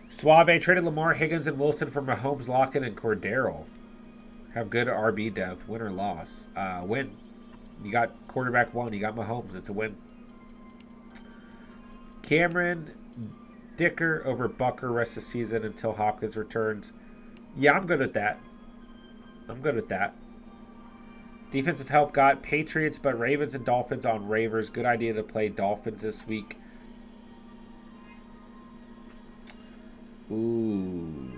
Suave traded Lamar, Higgins, and Wilson for Mahomes, Lockett, and Cordero. Have good RB depth. Win or loss. Win. You got quarterback 1. You got Mahomes. It's a win. Cameron Dicker over Bucker rest of the season until Hopkins returns. Yeah, I'm good at that. Defensive help got Patriots, but Ravens and Dolphins on Waivers. Good idea to play Dolphins this week. Ooh.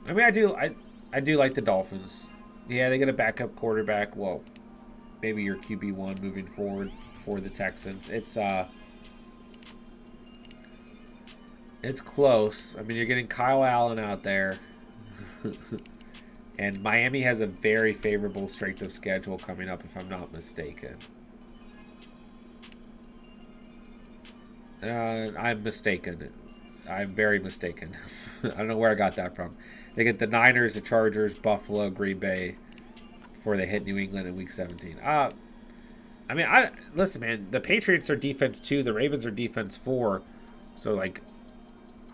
I mean, I do like the Dolphins. Yeah, they get a backup quarterback. Well, maybe your QB1 moving forward for the Texans. It's close. I mean, you're getting Kyle Allen out there. And Miami has a very favorable strength of schedule coming up, if I'm not mistaken. I'm mistaken. I'm very mistaken. I don't know where I got that from. They get the Niners, the Chargers, Buffalo, Green Bay before they hit New England in Week 17. I mean, listen, man. The Patriots are defense 2. The Ravens are defense 4. So, like,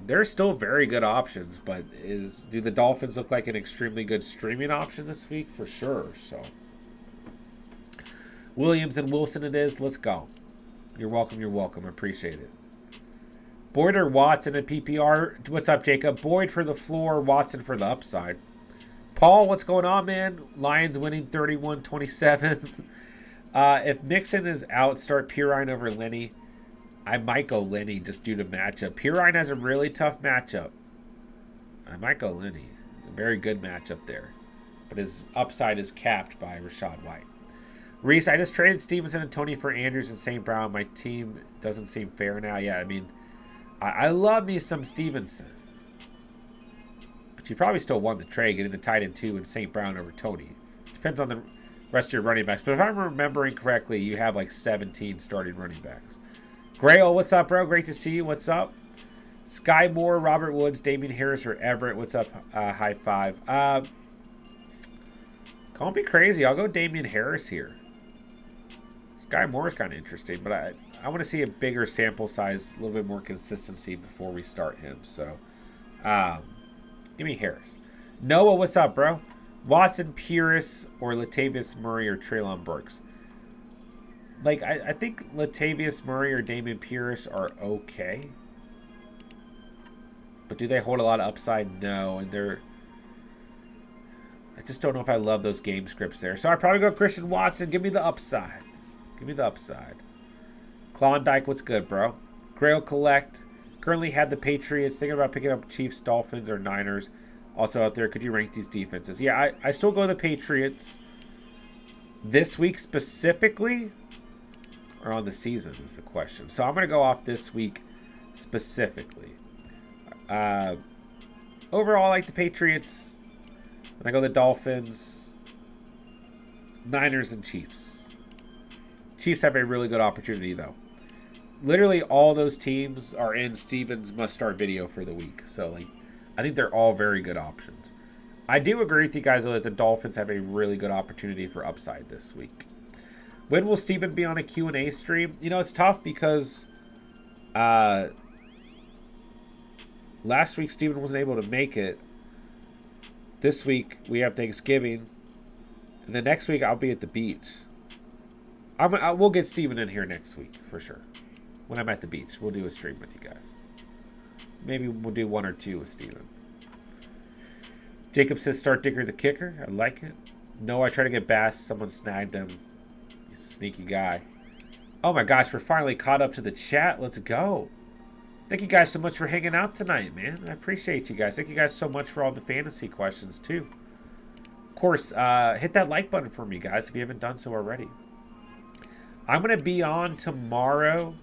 they're still very good options. But do the Dolphins look like an extremely good streaming option this week? For sure. So, Williams and Wilson it is. Let's go. You're welcome. You're welcome. I appreciate it. Boyd or Watson at PPR? What's up, Jacob? Boyd for the floor, Watson for the upside. Paul, what's going on, man? Lions winning 31-27. If Mixon is out, start Pirine over Lenny. I might go Lenny just due to matchup. Pirine has a really tough matchup. I might go Lenny. A very good matchup there. But his upside is capped by Rachaad White. Reese, I just traded Stevenson and Tony for Andrews and St. Brown. My team doesn't seem fair now. Yeah, I mean, I love me some Stevenson. But you probably still won the trade getting the tight end 2 and St. Brown over Tony. Depends on the rest of your running backs. But if I'm remembering correctly, you have like 17 starting running backs. Grail, what's up, bro? Great to see you. What's up? Sky Moore, Robert Woods, Damian Harris, or Everett. What's up? High five. Can't be crazy. I'll go Damian Harris here. Sky Moore is kind of interesting, but I want to see a bigger sample size, a little bit more consistency before we start him. So, give me Harris. Noah, what's up, bro? Watson, Pierce, or Latavius Murray or Treylon Burks. Like, I think Latavius Murray or Dameon Pierce are okay. But do they hold a lot of upside? No. And I just don't know if I love those game scripts there. So I'd probably go Christian Watson. Give me the upside. Give me the upside. Klondike, what's good, bro? Grail Collect. Currently had the Patriots. Thinking about picking up Chiefs, Dolphins, or Niners. Also out there, could you rank these defenses? Yeah, I still go the Patriots. This week specifically, or on the season is the question. So I'm going to go off this week specifically. Overall, I like the Patriots. When I go the Dolphins, Niners, and Chiefs. Chiefs have a really good opportunity, though. Literally, all those teams are in Steven's must-start video for the week. So, like, I think they're all very good options. I do agree with you guys, though, that the Dolphins have a really good opportunity for upside this week. When will Steven be on a Q&A stream? You know, it's tough because last week Steven wasn't able to make it. This week we have Thanksgiving. And the next week I'll be at the beach. We'll get Steven in here next week for sure. When I'm at the beach, we'll do a stream with you guys. Maybe we'll do 1 or 2 with Steven. Jacob says start Dicker the kicker. I like it. No, I tried to get Bass. Someone snagged him. You sneaky guy. Oh my gosh, we're finally caught up to the chat. Let's go. Thank you guys so much for hanging out tonight, man. I appreciate you guys. Thank you guys so much for all the fantasy questions, too. Of course, hit that like button for me, guys, if you haven't done so already. I'm going to be on tomorrow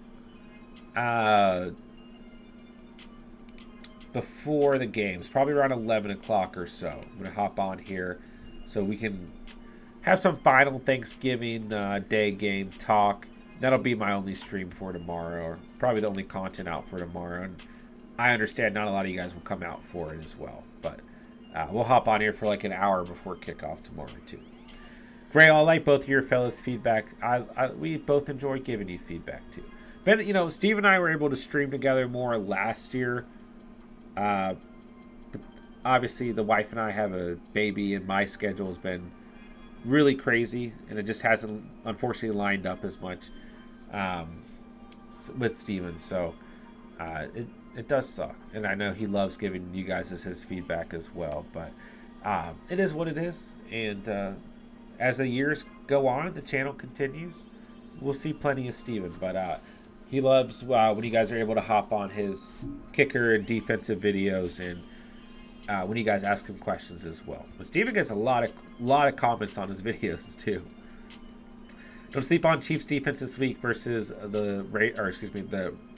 before the games, probably around 11 o'clock or so. I'm going to hop on here so we can have some final Thanksgiving Day game talk. That'll be my only stream for tomorrow, or probably the only content out for tomorrow. And I understand not a lot of you guys will come out for it as well. But we'll hop on here for like an hour before kickoff tomorrow, too. Gray, I like both of your fellas' feedback. We both enjoy giving you feedback, too. But, you know, Steve and I were able to stream together more last year. But obviously, the wife and I have a baby, and my schedule has been really crazy. And it just hasn't, unfortunately, lined up as much with Steven. So it does suck. And I know he loves giving you guys his feedback as well. But it is what it is. And as the years go on and the channel continues, we'll see plenty of Steven. But he loves when you guys are able to hop on his kicker and defensive videos, and when you guys ask him questions as well. But Steven gets a lot of comments on his videos too. Don't sleep on Chiefs defense this week versus the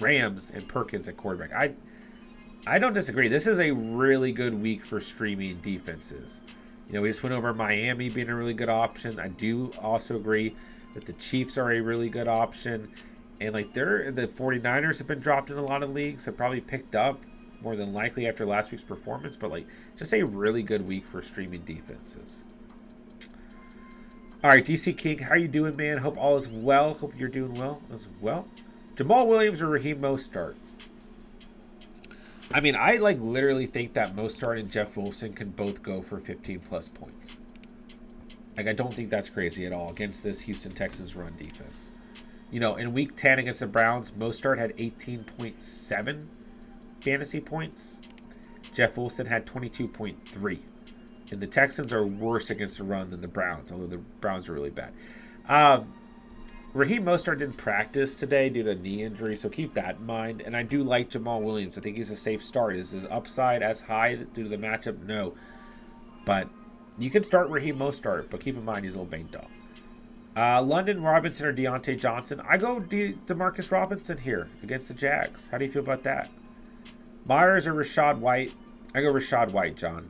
Rams and Perkins at quarterback. I don't disagree. This is a really good week for streaming defenses. You know, we just went over Miami being a really good option. I do also agree that the Chiefs are a really good option. And like the 49ers have been dropped in a lot of leagues, have probably picked up more than likely after last week's performance, but like just a really good week for streaming defenses. All right, DC King, how you doing, man? Hope all is well. Hope you're doing well as well. Jamal Williams or Raheem Mostert? I mean, I like literally think that Mostert and Jeff Wilson can both go for 15-plus points. Like, I don't think that's crazy at all against this Houston Texans run defense. You know, in Week 10 against the Browns, Mostert had 18.7 fantasy points. Jeff Wilson had 22.3. And the Texans are worse against the run than the Browns, although the Browns are really bad. Raheem Mostert didn't practice today due to a knee injury, so keep that in mind. And I do like Jamal Williams. I think he's a safe start. Is his upside as high due to the matchup? No. But you can start Raheem Mostert, but keep in mind he's a little banged up. London Robinson or Deontay Johnson? I go DeMarcus Robinson here against the Jags. How do you feel about that? Myers or Rashad White? I go Rashad White, John.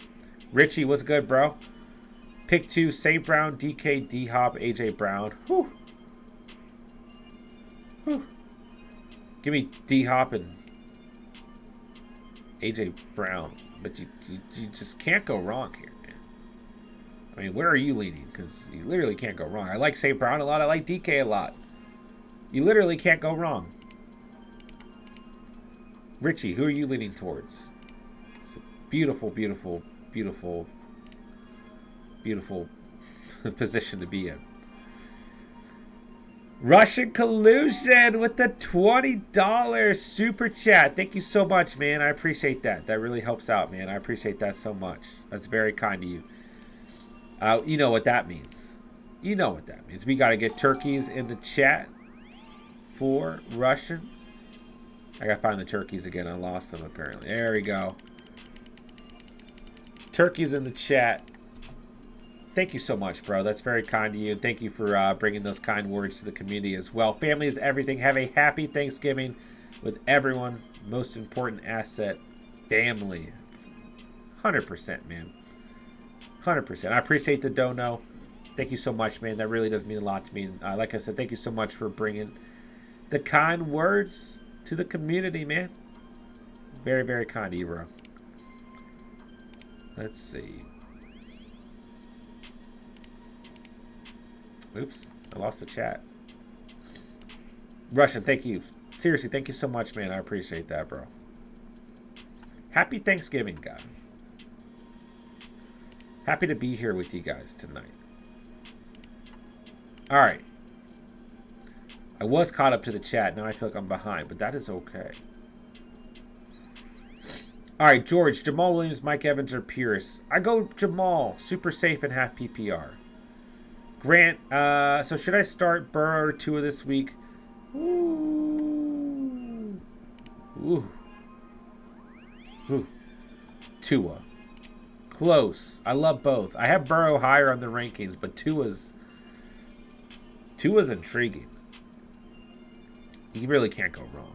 Richie, what's good, bro? Pick 2, St. Brown, DK, D-Hop, AJ Brown. Whew. Whew. Give me D-Hop and AJ Brown. But you just can't go wrong here, man. I mean, where are you leaning? Because you literally can't go wrong. I like St. Brown a lot. I like DK a lot. You literally can't go wrong. Richie, who are you leaning towards? It's a beautiful, beautiful, beautiful, beautiful position to be in. Russian Collusion with the $20 super chat. Thank you so much, man. I appreciate that. That really helps out, man. I appreciate that so much. That's very kind of you. You know what that means. You know what that means. We got to get turkeys in the chat for Russian. I got to find the turkeys again. I lost them apparently. There we go. Turkeys in the chat. Thank you so much, bro. That's very kind of you. And thank you for bringing those kind words to the community as well. Family is everything. Have a happy Thanksgiving with everyone. Most important asset, family. 100%, man. 100%. I appreciate the dono. Thank you so much, man. That really does mean a lot to me. Like I said, thank you so much for bringing the kind words to the community, man. Very, very kind of you, bro. Let's see. Oops, I lost the chat. Russian, thank you. Seriously, thank you so much, man. I appreciate that, bro. Happy Thanksgiving, guys. Happy to be here with you guys tonight. All right. I was caught up to the chat. Now I feel like I'm behind, but that is okay. All right, George, Jamal Williams, Mike Evans, or Pierce? I go Jamal. Super safe and half PPR. Grant, so should I start Burrow or Tua this week? Ooh. Ooh. Ooh. Tua. Close. I love both. I have Burrow higher on the rankings, but Tua's intriguing. You really can't go wrong.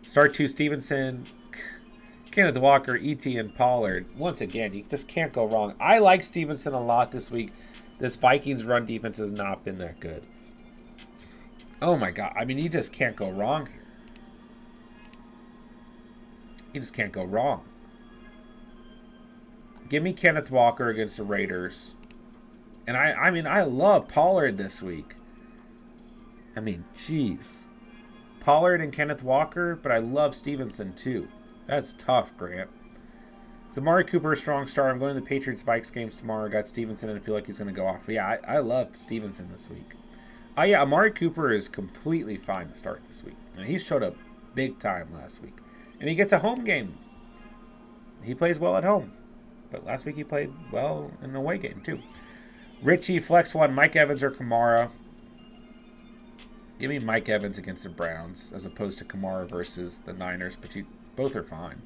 Start 2, Stevenson, Kenneth Walker, Etienne, Pollard. Once again, you just can't go wrong. I like Stevenson a lot this week. This Vikings run defense has not been that good. Oh my God. I mean, you just can't go wrong here. You just can't go wrong. Give me Kenneth Walker against the Raiders. And I mean, I love Pollard this week. I mean, jeez. Pollard and Kenneth Walker, but I love Stevenson too. That's tough, Grant. Is Amari Cooper a strong start? I'm going to the Patriots-Vikes games tomorrow. Got Stevenson and I feel like he's going to go off. Yeah, I love Stevenson this week. Oh, yeah, Amari Cooper is completely fine to start this week. And he showed up big time last week. And he gets a home game. He plays well at home. But last week he played well in an away game too. Richie, flex 1, Mike Evans or Kamara. Give me Mike Evans against the Browns as opposed to Kamara versus the Niners, but both are fine.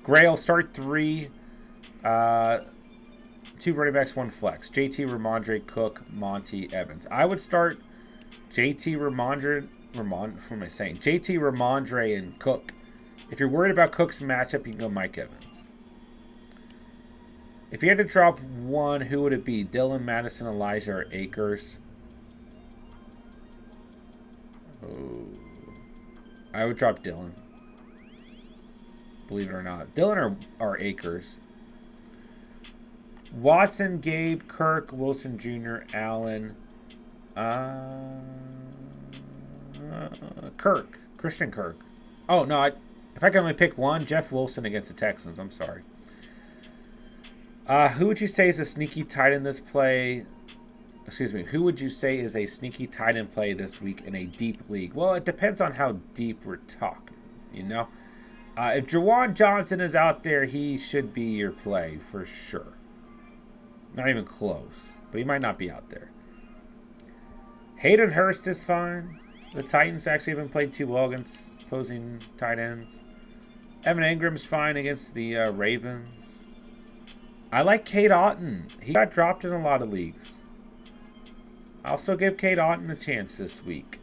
Grail, start 3. 2 running backs, 1 flex. JT, Ramondre, Cook, Monty, Evans. I would start JT, Ramondre, what am I saying? JT, Ramondre, and Cook. If you're worried about Cook's matchup, you can go Mike Evans. If you had to drop one, who would it be? Dylan, Madison, Elijah, or Akers? Oh, I would drop Dylan. Believe it or not. Dylan or Akers. Watson, Gabe, Kirk, Wilson Jr., Allen. Kirk. Christian Kirk. Oh, no. If I can only pick one, Jeff Wilson against the Texans. I'm sorry. Who would you say is a sneaky tight end this play? Excuse me. Who would you say is a sneaky tight end play this week in a deep league? Well, it depends on how deep we're talking, you know? If Juwan Johnson is out there, he should be your play for sure. Not even close, but he might not be out there. Hayden Hurst is fine. The Titans actually haven't played too well against opposing tight ends. Evan Ingram's fine against the Ravens. I like Cade Otton. He got dropped in a lot of leagues. I also give Cade Otton a chance this week.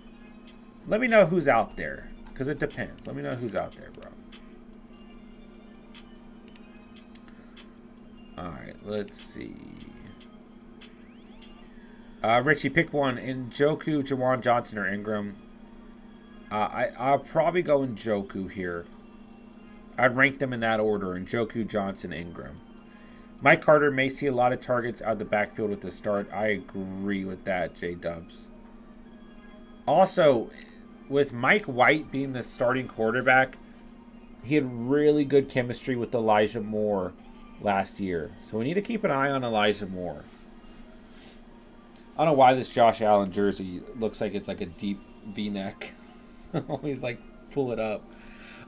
Let me know who's out there, because it depends. Let me know who's out there, bro. Alright, let's see. Richie, pick one. Njoku, Juwan Johnson, or Ingram. I'll probably go Njoku here. I'd rank them in that order. Njoku, Johnson, Ingram. Mike Carter may see a lot of targets out of the backfield at the start. I agree with that, J-Dubs. Also, with Mike White being the starting quarterback, he had really good chemistry with Elijah Moore last year. So we need to keep an eye on Elijah Moore. I don't know why this Josh Allen jersey looks like it's like a deep V-neck. Always like pull it up.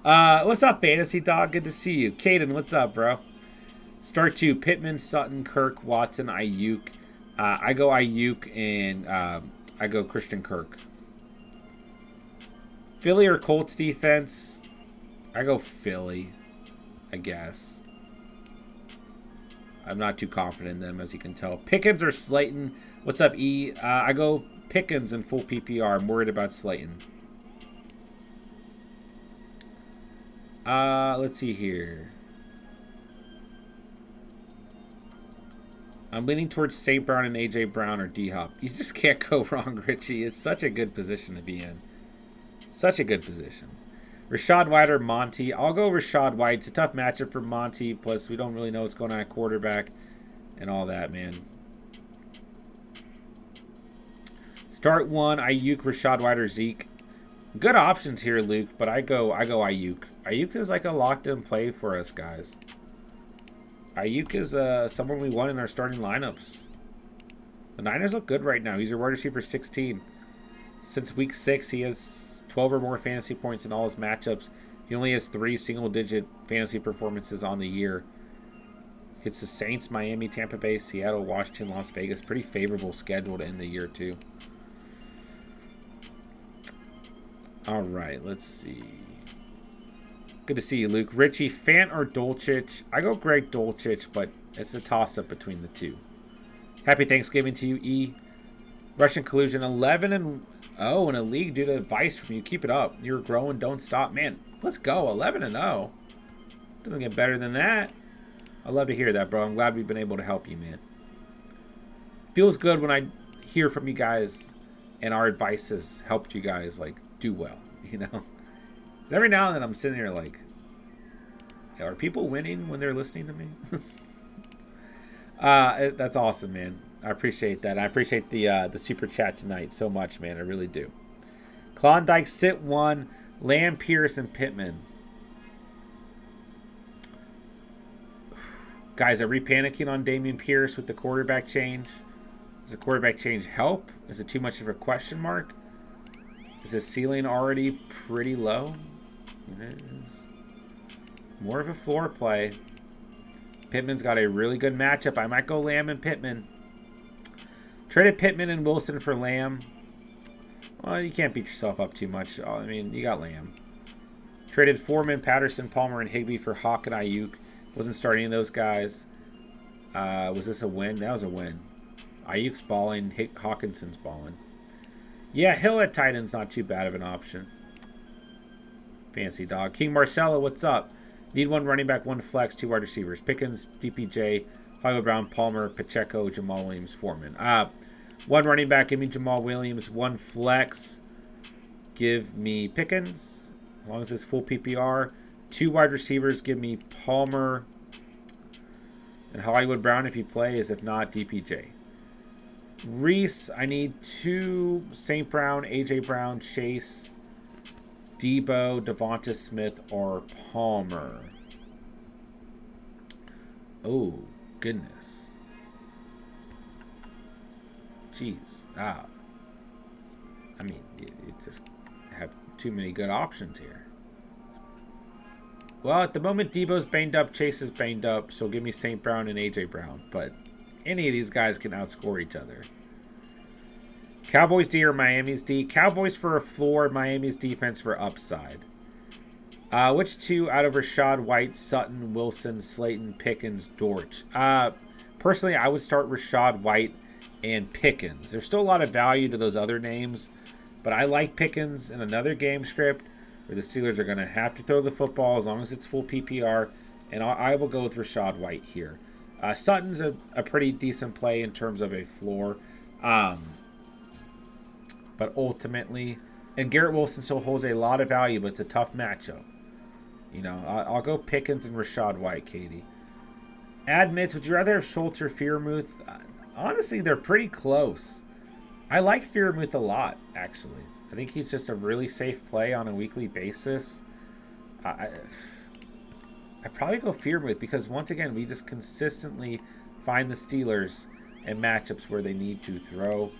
What's up, Fantasy Dog? Good to see you. Caden, what's up, bro? Start 2, Pittman, Sutton, Kirk, Watson, Ayuk. I go Ayuk and I go Christian Kirk. Philly or Colts defense? I go Philly, I guess. I'm not too confident in them, as you can tell. Pickens or Slayton? What's up, E? I go Pickens in full PPR. I'm worried about Slayton. Let's see here. I'm leaning towards St. Brown and A.J. Brown or D-Hop. You just can't go wrong, Richie. It's such a good position to be in. Such a good position. Rashad White or Monty. I'll go Rashad White. It's a tough matchup for Monty. Plus, we don't really know what's going on at quarterback and all that, man. Start 1, Ayuk, Rashad White, or Zeke. Good options here, Luke, but I go Ayuk. Ayuk is like a locked-in play for us, guys. Ayuk is someone we want in our starting lineups. The Niners look good right now. He's your wide receiver 16. Since week 6, he has 12 or more fantasy points in all his matchups. He only has 3 single-digit fantasy performances on the year. It's the Saints, Miami, Tampa Bay, Seattle, Washington, Las Vegas. Pretty favorable schedule to end the year, too. All right, let's see. Good to see you, Luke. Richie, Fant or Dulcich? I go Greg Dulcich, but it's a toss-up between the two. Happy Thanksgiving to you, E. Russian Collusion, 11-0 in a league due to advice from you. Keep it up. You're growing. Don't stop. Man, let's go. 11-0. Doesn't get better than that. I love to hear that, bro. I'm glad we've been able to help you, man. Feels good when I hear from you guys and our advice has helped you guys, like, do well, you know? Because every now and then I'm sitting here like, are people winning when they're listening to me? That's awesome, man. I appreciate that. I appreciate the super chat tonight so much, man. I really do. Klondike, sit 1, Lamb, Pierce, and Pittman. Guys, are we panicking on Dameon Pierce with the quarterback change? Does the quarterback change help? Is it too much of a question mark? Is his ceiling already pretty low? It is. More of a floor play. Pittman's got a really good matchup. I might go Lamb and Pittman. Traded Pittman and Wilson for Lamb. Well, you can't beat yourself up too much. I mean, you got Lamb. Traded Foreman, Patterson, Palmer, and Higbee for Hawk and Ayuk. Wasn't starting any of those guys. Was this a win? That was a win. Ayuk's balling. Hawkinson's balling. Yeah, Hill at tight end's not too bad of an option. Fancy dog. King Marcelo, what's up? Need one running back, one flex, two wide receivers. Pickens, DPJ, Hollywood Brown, Palmer, Pacheco, Jamal Williams, Foreman. One running back, give me Jamal Williams. One flex, give me Pickens, as long as it's full PPR. Two wide receivers, give me Palmer and Hollywood Brown if he plays. If not, DPJ. Reese, I need two St. Brown, AJ Brown, Chase, Debo, Devonta Smith, or Palmer. Oh, goodness. Jeez. I mean, you just have too many good options here. Well, at the moment, Debo's banged up, Chase is banged up, so give me St. Brown and AJ Brown. But any of these guys can outscore each other. Cowboys D or Miami's D? Cowboys for a floor, Miami's defense for upside. Which two out of Rashad White, Sutton, Wilson, Slayton, Pickens, Dortch? Personally, I would start Rashad White and Pickens. There's still a lot of value to those other names, but I like Pickens in another game script where the Steelers are going to have to throw the football as long as it's full PPR, and I will go with Rashad White here. Sutton's a pretty decent play in terms of a floor. But ultimately, and Garrett Wilson still holds a lot of value, but it's a tough matchup. You know, I'll go Pickens and Rashad White, Katie. Admits, would you rather have Schultz or Freiermuth? Honestly, they're pretty close. I like Freiermuth a lot, actually. I think he's just a really safe play on a weekly basis. I'd probably go Freiermuth because, once again, we just consistently find the Steelers in matchups where they need to throw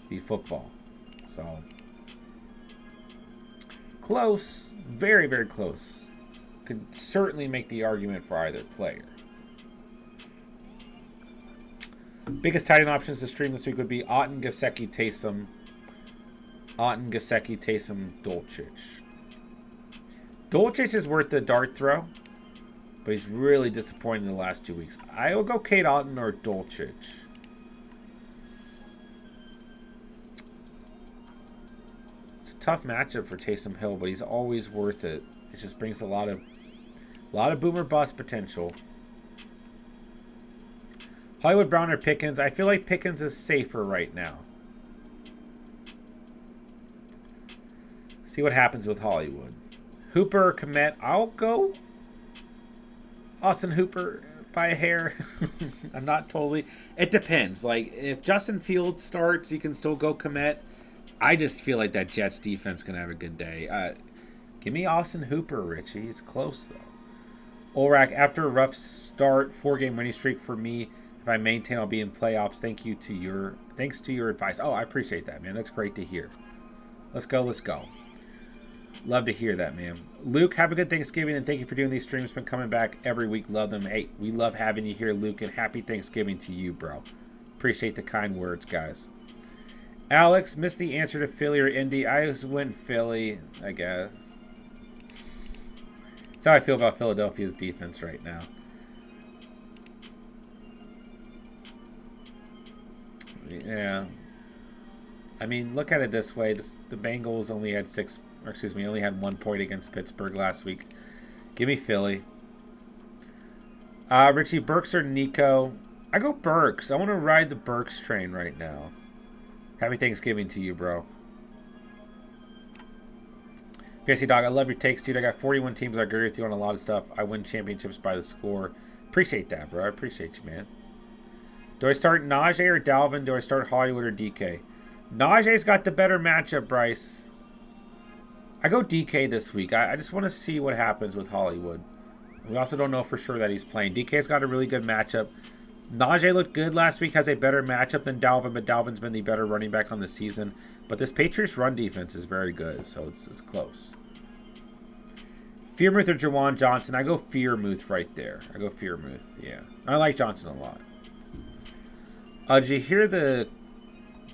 the football. So, close. Very, very close. Could certainly make the argument for either player. Biggest tight end options to stream this week would be Otten, Gesicki, Taysom. Otten, Gesicki, Taysom, Dolchich. Dolchich is worth the dart throw, but he's really disappointed in the last 2 weeks. I will go Kate Otten or Dolchich. It's a tough matchup for Taysom Hill, but he's always worth it. It just brings a lot of boomer bust potential. Hollywood Brown or Pickens? I feel like Pickens is safer right now. See what happens with Hollywood. Hooper or Kmet? I'll go Austin Hooper by a hair. I'm not totally. It depends. Like, if Justin Fields starts, you can still go Kmet. I just feel like that Jets defense can have a good day. Give me Austin Hooper, Richie. It's close, though. Olrak, after a rough start, 4-game winning streak for me. If I maintain, I'll be in playoffs. Thanks to your advice. Oh, I appreciate that, man. That's great to hear. Let's go. Love to hear that, man. Luke, have a good Thanksgiving, and thank you for doing these streams. Been coming back every week. Love them. Hey, we love having you here, Luke, and happy Thanksgiving to you, bro. Appreciate the kind words, guys. Alex, missed the answer to Philly or Indy. I just went Philly, I guess. That's how I feel about Philadelphia's defense right now. Yeah. I mean, look at it this way. The Bengals only had only had 1 point against Pittsburgh last week. Give me Philly. Richie, Burks or Nico? I go Burks. I want to ride the Burks train right now. Happy Thanksgiving to you, bro. Fancy Dog, I love your takes, dude. I got 41 teams. I agree with you on a lot of stuff. I win championships by the score. Appreciate that, bro. I appreciate you, man. Do I start Najee or Dalvin? Do I start Hollywood or DK? Najee's got the better matchup, Bryce. I go DK this week. I just want to see what happens with Hollywood. We also don't know for sure that he's playing. DK's got a really good matchup. Najee looked good last week, has a better matchup than Dalvin, but Dalvin's been the better running back on the season. But this Patriots run defense is very good, so it's close. Freiermuth or Jawan Johnson? I go Freiermuth right there. I go Freiermuth, yeah. I like Johnson a lot. Did you hear the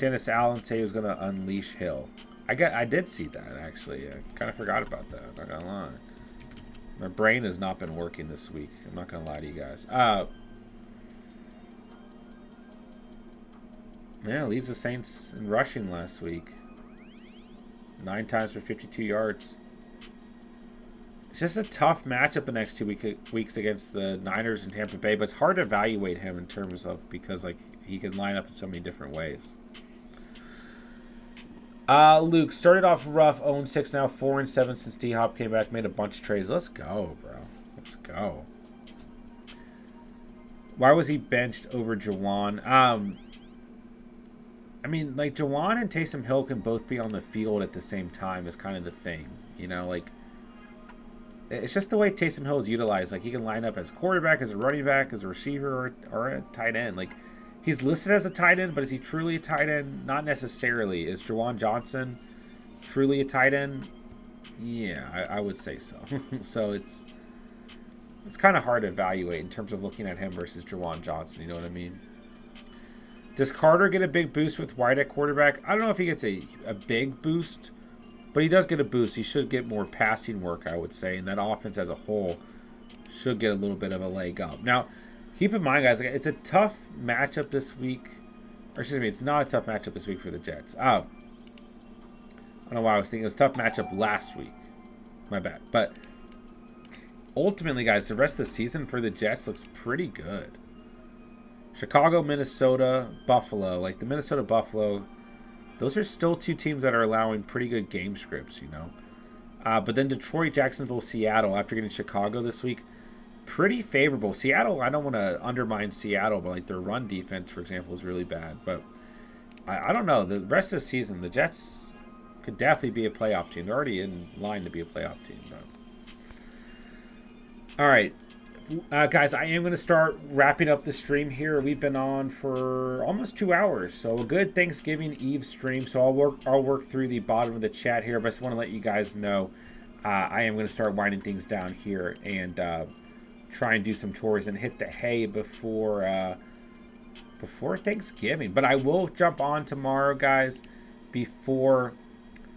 Dennis Allen say he was going to unleash Hill. I did see that, actually. I kind of forgot about that. Not going to lie. My brain has not been working this week. I'm not going to lie to you guys. Yeah, leads the Saints in rushing last week. 9 times for 52 yards. It's just a tough matchup the next 2 weeks against the Niners and Tampa Bay, but it's hard to evaluate him in terms of because like he can line up in so many different ways. Luke started off rough, 0-6 now, 4-7 since D-Hop came back, made a bunch of trades. Let's go, bro. Let's go. Why was he benched over Jawan? I mean, like, Jawan and Taysom Hill can both be on the field at the same time is kind of the thing. You know, like, it's just the way Taysom Hill is utilized. Like, he can line up as quarterback, as a running back, as a receiver, or a tight end. Like, he's listed as a tight end, but is he truly a tight end? Not necessarily. Is Jawan Johnson truly a tight end? Yeah, I would say so. So it's kind of hard to evaluate in terms of looking at him versus Jawan Johnson. You know what I mean? Does Carter get a big boost with White at quarterback? I don't know if he gets a big boost, but he does get a boost. He should get more passing work, I would say, and that offense as a whole should get a little bit of a leg up. Now, keep in mind, guys, it's a tough matchup this week. Or excuse me, it's not a tough matchup this week for the Jets. I don't know why I was thinking it was a tough matchup last week. My bad. But ultimately, guys, the rest of the season for the Jets looks pretty good. Chicago, Minnesota, Buffalo. Like the Minnesota Buffalo, those are still 2 teams that are allowing pretty good game scripts, you know. But then Detroit, Jacksonville, Seattle, after getting Chicago this week, pretty favorable. Seattle, I don't want to undermine Seattle, but like their run defense, for example, is really bad. But I don't know. The rest of the season, the Jets could definitely be a playoff team. They're already in line to be a playoff team. But. All right. Guys, I am going to start wrapping up the stream here. We've been on for almost 2 hours, so a good Thanksgiving Eve stream. So I'll work through the bottom of the chat here, but I just want to let you guys know I am going to start winding things down here and try and do some chores and hit the hay before Thanksgiving. But I will jump on tomorrow, guys, before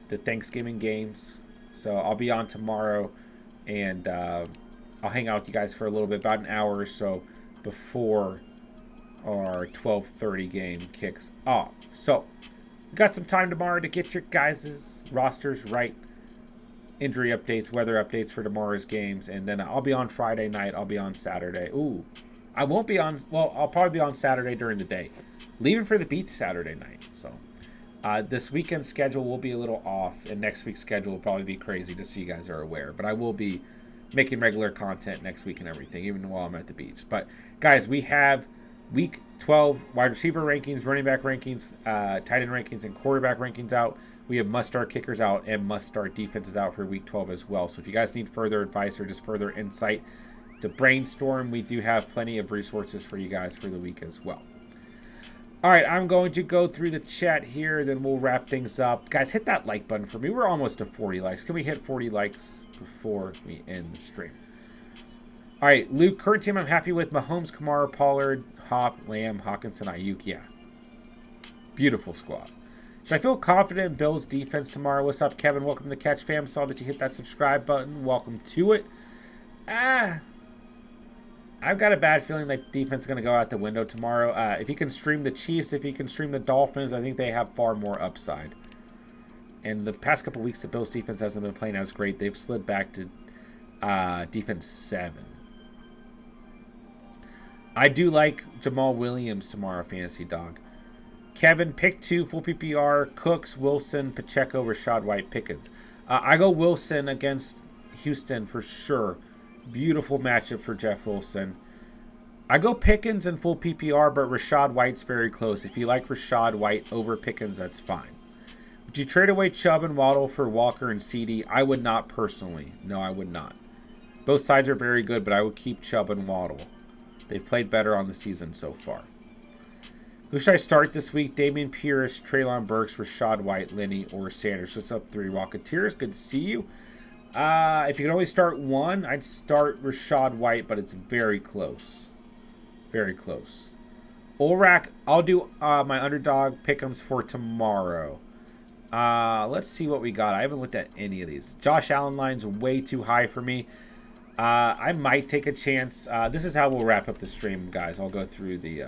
the Thanksgiving games. So I'll be on tomorrow and I'll hang out with you guys for a little bit, about an hour or so before our 12:30 game kicks off. So, we got some time tomorrow to get your guys' rosters right. Injury updates, weather updates for tomorrow's games, and then I'll be on Friday night. I'll be on Saturday. Ooh, I won't be on, well, I'll probably be on Saturday during the day. Leaving for the beach Saturday night. So, this weekend schedule will be a little off, and next week's schedule will probably be crazy, just so you guys are aware. But I will be making regular content next week and everything, even while I'm at the beach. But, guys, we have Week 12 wide receiver rankings, running back rankings, tight end rankings, and quarterback rankings out. We have must-start kickers out and must-start defenses out for Week 12 as well. So if you guys need further advice or just further insight to brainstorm, we do have plenty of resources for you guys for the week as well. All right, I'm going to go through the chat here, then we'll wrap things up. Guys, hit that like button for me. We're almost to 40 likes. Can we hit 40 likes before we end the stream? All right, Luke, current team I'm happy with: Mahomes, Kamara, Pollard, Hop, Lamb, Hawkinson, Ayuk. Yeah, beautiful squad. Should I feel confident in Bills' defense tomorrow? What's up, Kevin? Welcome to the Catch Fam. Saw that you hit that subscribe button. Welcome to it. I've got a bad feeling that defense is going to go out the window tomorrow. If you can stream the Chiefs, if you can stream the Dolphins, I think they have far more upside. And the past couple weeks, the Bills' defense hasn't been playing as great. They've slid back to defense 7. I do like Jamal Williams tomorrow, Fantasy Dog. Kevin, pick 2, full PPR, Cooks, Wilson, Pacheco, Rashad White, Pickens. I go Wilson against Houston for sure. Beautiful matchup for Jeff Wilson. I go Pickens in full PPR, but Rashad White's very close. If you like Rashad White over Pickens, that's fine. Would you trade away Chubb and Waddle for Walker and CD? I would not personally. No, I would not. Both sides are very good, but I would keep Chubb and Waddle. They've played better on the season so far. Who should I start this week? Damian Pierce, Treylon Burks, Rashad White, Lenny, or Sanders? What's up, 3 Rocketeers? Good to see you. If you can only start one, I'd start Rashad White, but it's very close. Very close. Olrak, I'll do my underdog pick'ems for tomorrow. Let's see what we got. I haven't looked at any of these. Josh Allen line's way too high for me. I might take a chance. This is how we'll wrap up the stream, guys. I'll go through the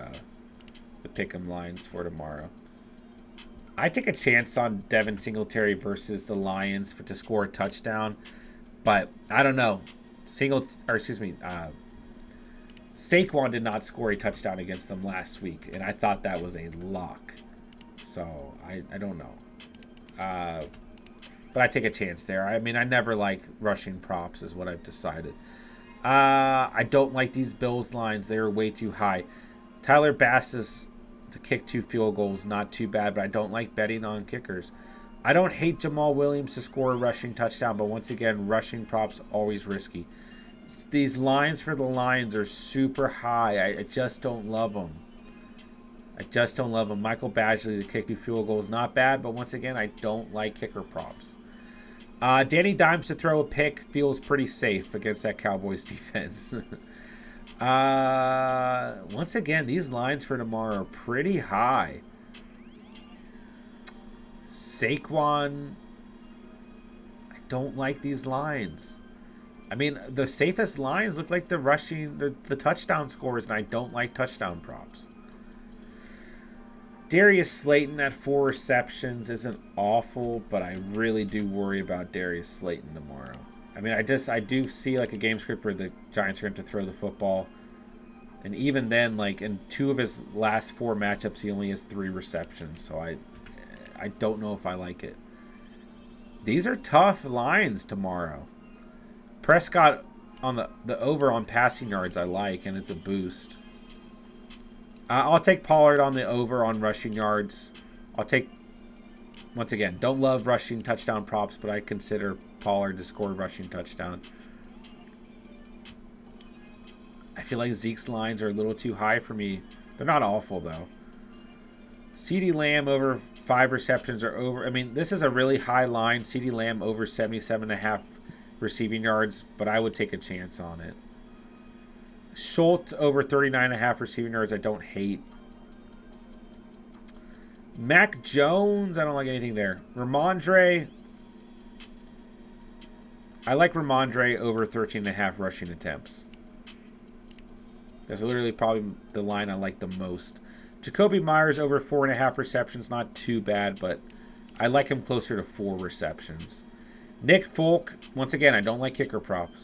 pick'em lines for tomorrow. I take a chance on Devin Singletary versus the Lions to score a touchdown, but I don't know. Saquon did not score a touchdown against them last week, and I thought that was a lock. So I don't know. But I take a chance there. I mean, I never like rushing props is what I've decided. I don't like these Bills lines. They are way too high. Tyler Bass to kick 2 field goals, not too bad, but I don't like betting on kickers. I don't hate Jamal Williams to score a rushing touchdown, but once again, rushing props always risky. These lines for the Lions are super high. I just don't love them. Michael Badgley to kick 2 field goals, not bad, but once again, I don't like kicker props. Danny Dimes to throw a pick feels pretty safe against that Cowboys defense. Once again, these lines for tomorrow are pretty high. Saquon, I don't like these lines. I mean, the safest lines look like the touchdown scores, and I don't like touchdown props. Darius Slayton at 4 receptions isn't awful, but I really do worry about Darius Slayton tomorrow. I mean, I do see like a game script where the Giants are going to throw the football. And even then, like in 2 of his last 4 matchups, he only has 3 receptions. So I don't know if I like it. These are tough lines tomorrow. Prescott on the over on passing yards I like, and it's a boost. I'll take Pollard on the over on rushing yards. Once again, don't love rushing touchdown props, but I consider Pollard to score a rushing touchdown. I feel like Zeke's lines are a little too high for me. They're not awful, though. CeeDee Lamb over 5 receptions or over. I mean, this is a really high line. CeeDee Lamb over 77.5 receiving yards, but I would take a chance on it. Schultz over 39.5 receiving yards. I don't hate. Mac Jones, I don't like anything there. Ramondre, I like Ramondre over 13.5 rushing attempts. That's literally probably the line I like the most. Jacoby Myers over 4.5 receptions, not too bad, but I like him closer to 4 receptions. Nick Folk, once again, I don't like kicker props,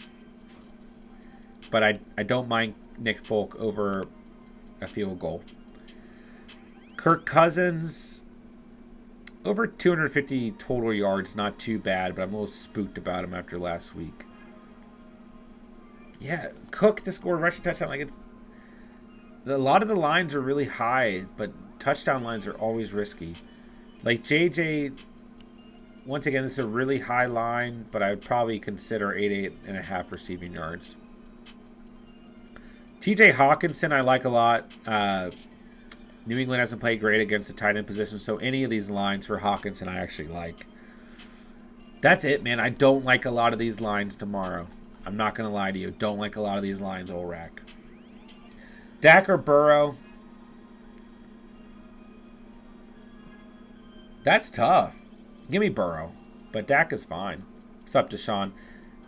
but I don't mind Nick Folk over a field goal. Kirk Cousins, over 250 total yards, not too bad, but I'm a little spooked about him after last week. Yeah, Cook to score a rushing touchdown, like a lot of the lines are really high, but touchdown lines are always risky. Like JJ, once again, this is a really high line, but I would probably consider 8.5 receiving yards. TJ Hawkinson, I like a lot. New England hasn't played great against the tight end position, so any of these lines for Hawkinson I actually like. That's it, man. I don't like a lot of these lines tomorrow. I'm not going to lie to you. Don't like a lot of these lines, Olrak. Dak or Burrow? That's tough. Give me Burrow, but Dak is fine. What's up, Deshaun?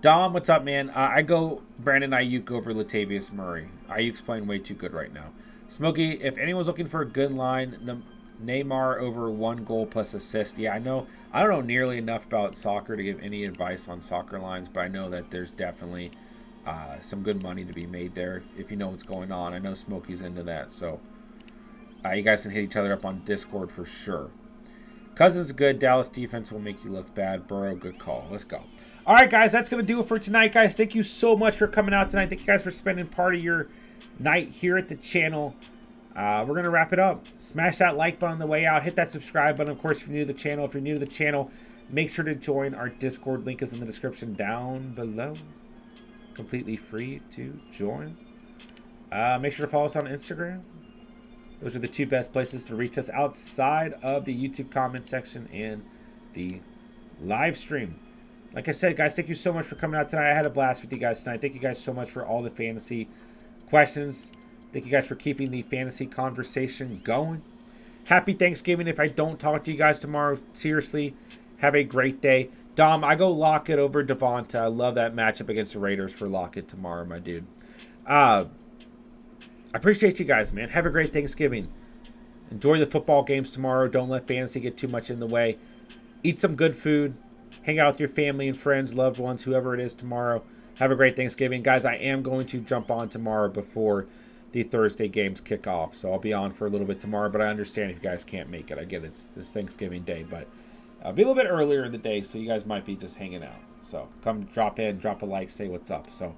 Dom, what's up, man? I go Brandon Ayuk over Latavius Murray. Ayuk's playing way too good right now. Smokey, if anyone's looking for a good line, Neymar over 1 goal plus assist. Yeah, I know. I don't know nearly enough about soccer to give any advice on soccer lines, but I know that there's definitely some good money to be made there if you know what's going on. I know Smokey's into that, so you guys can hit each other up on Discord for sure. Cousins good. Dallas defense will make you look bad. Burrow, good call. Let's go. All right, guys, that's going to do it for tonight, guys. Thank you so much for coming out tonight. Thank you guys for spending part of your night here at the channel. We're going to wrap it up. Smash that like button on the way out. Hit that subscribe button, of course, if you're new to the channel. If you're new to the channel, make sure to join our Discord. Link is in the description down below. Completely free to join. Make sure to follow us on Instagram. Those are the 2 best places to reach us outside of the YouTube comment section and the live stream. Like I said, guys, thank you so much for coming out tonight. I had a blast with you guys tonight. Thank you guys so much for all the fantasy questions. Thank you guys for keeping the fantasy conversation going. Happy Thanksgiving if I don't talk to you guys tomorrow. Seriously, have a great day. Dom, I go Lockett over Devonta. I love that matchup against the Raiders for Lockett tomorrow, my dude. I appreciate you guys, man. Have a great Thanksgiving. Enjoy the football games tomorrow. Don't let fantasy get too much in the way. Eat some good food. Hang out with your family and friends, loved ones, whoever it is tomorrow. Have a great Thanksgiving. Guys, I am going to jump on tomorrow before the Thursday games kick off. So I'll be on for a little bit tomorrow, but I understand if you guys can't make it. I get it's this Thanksgiving day, but I'll be a little bit earlier in the day, so you guys might be just hanging out. So come drop in, drop a like, say what's up. So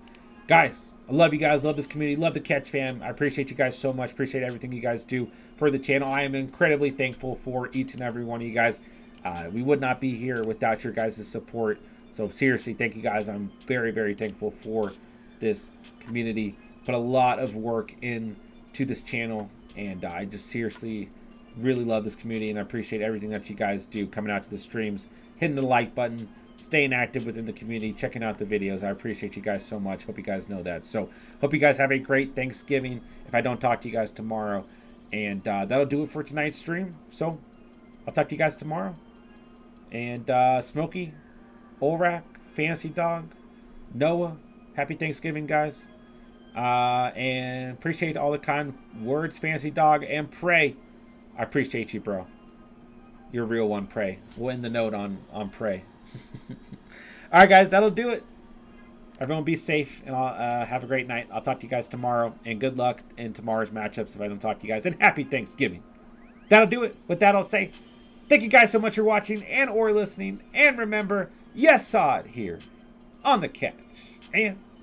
guys, I love you guys. Love this community. Love the Catch fam. I appreciate you guys so much. Appreciate everything you guys do for the channel. I am incredibly thankful for each and every one of you guys. We would not be here without your guys' support. So seriously, thank you guys. I'm very, very thankful for this community. Put a lot of work into this channel, and I just seriously really love this community, and I appreciate everything that you guys do, coming out to the streams, hitting the like button, staying active within the community, checking out the videos. I appreciate you guys so much. Hope you guys know that. So hope you guys have a great Thanksgiving if I don't talk to you guys tomorrow. And that'll do it for tonight's stream. So I'll talk to you guys tomorrow. And Smokey, Olrak, Fantasy Dog, Noah, happy Thanksgiving, guys. And appreciate all the kind words, Fantasy Dog, and Prey. I appreciate you, bro. You're a real one, Prey. We'll end the note on Prey. All right, guys, that'll do it. Everyone be safe, and I'll have a great night. I'll talk to you guys tomorrow, and good luck in tomorrow's matchups if I don't talk to you guys, and happy Thanksgiving. That'll do it. With that, I'll say thank you guys so much for watching and or listening, and remember, yes, saw it here on the Catch, and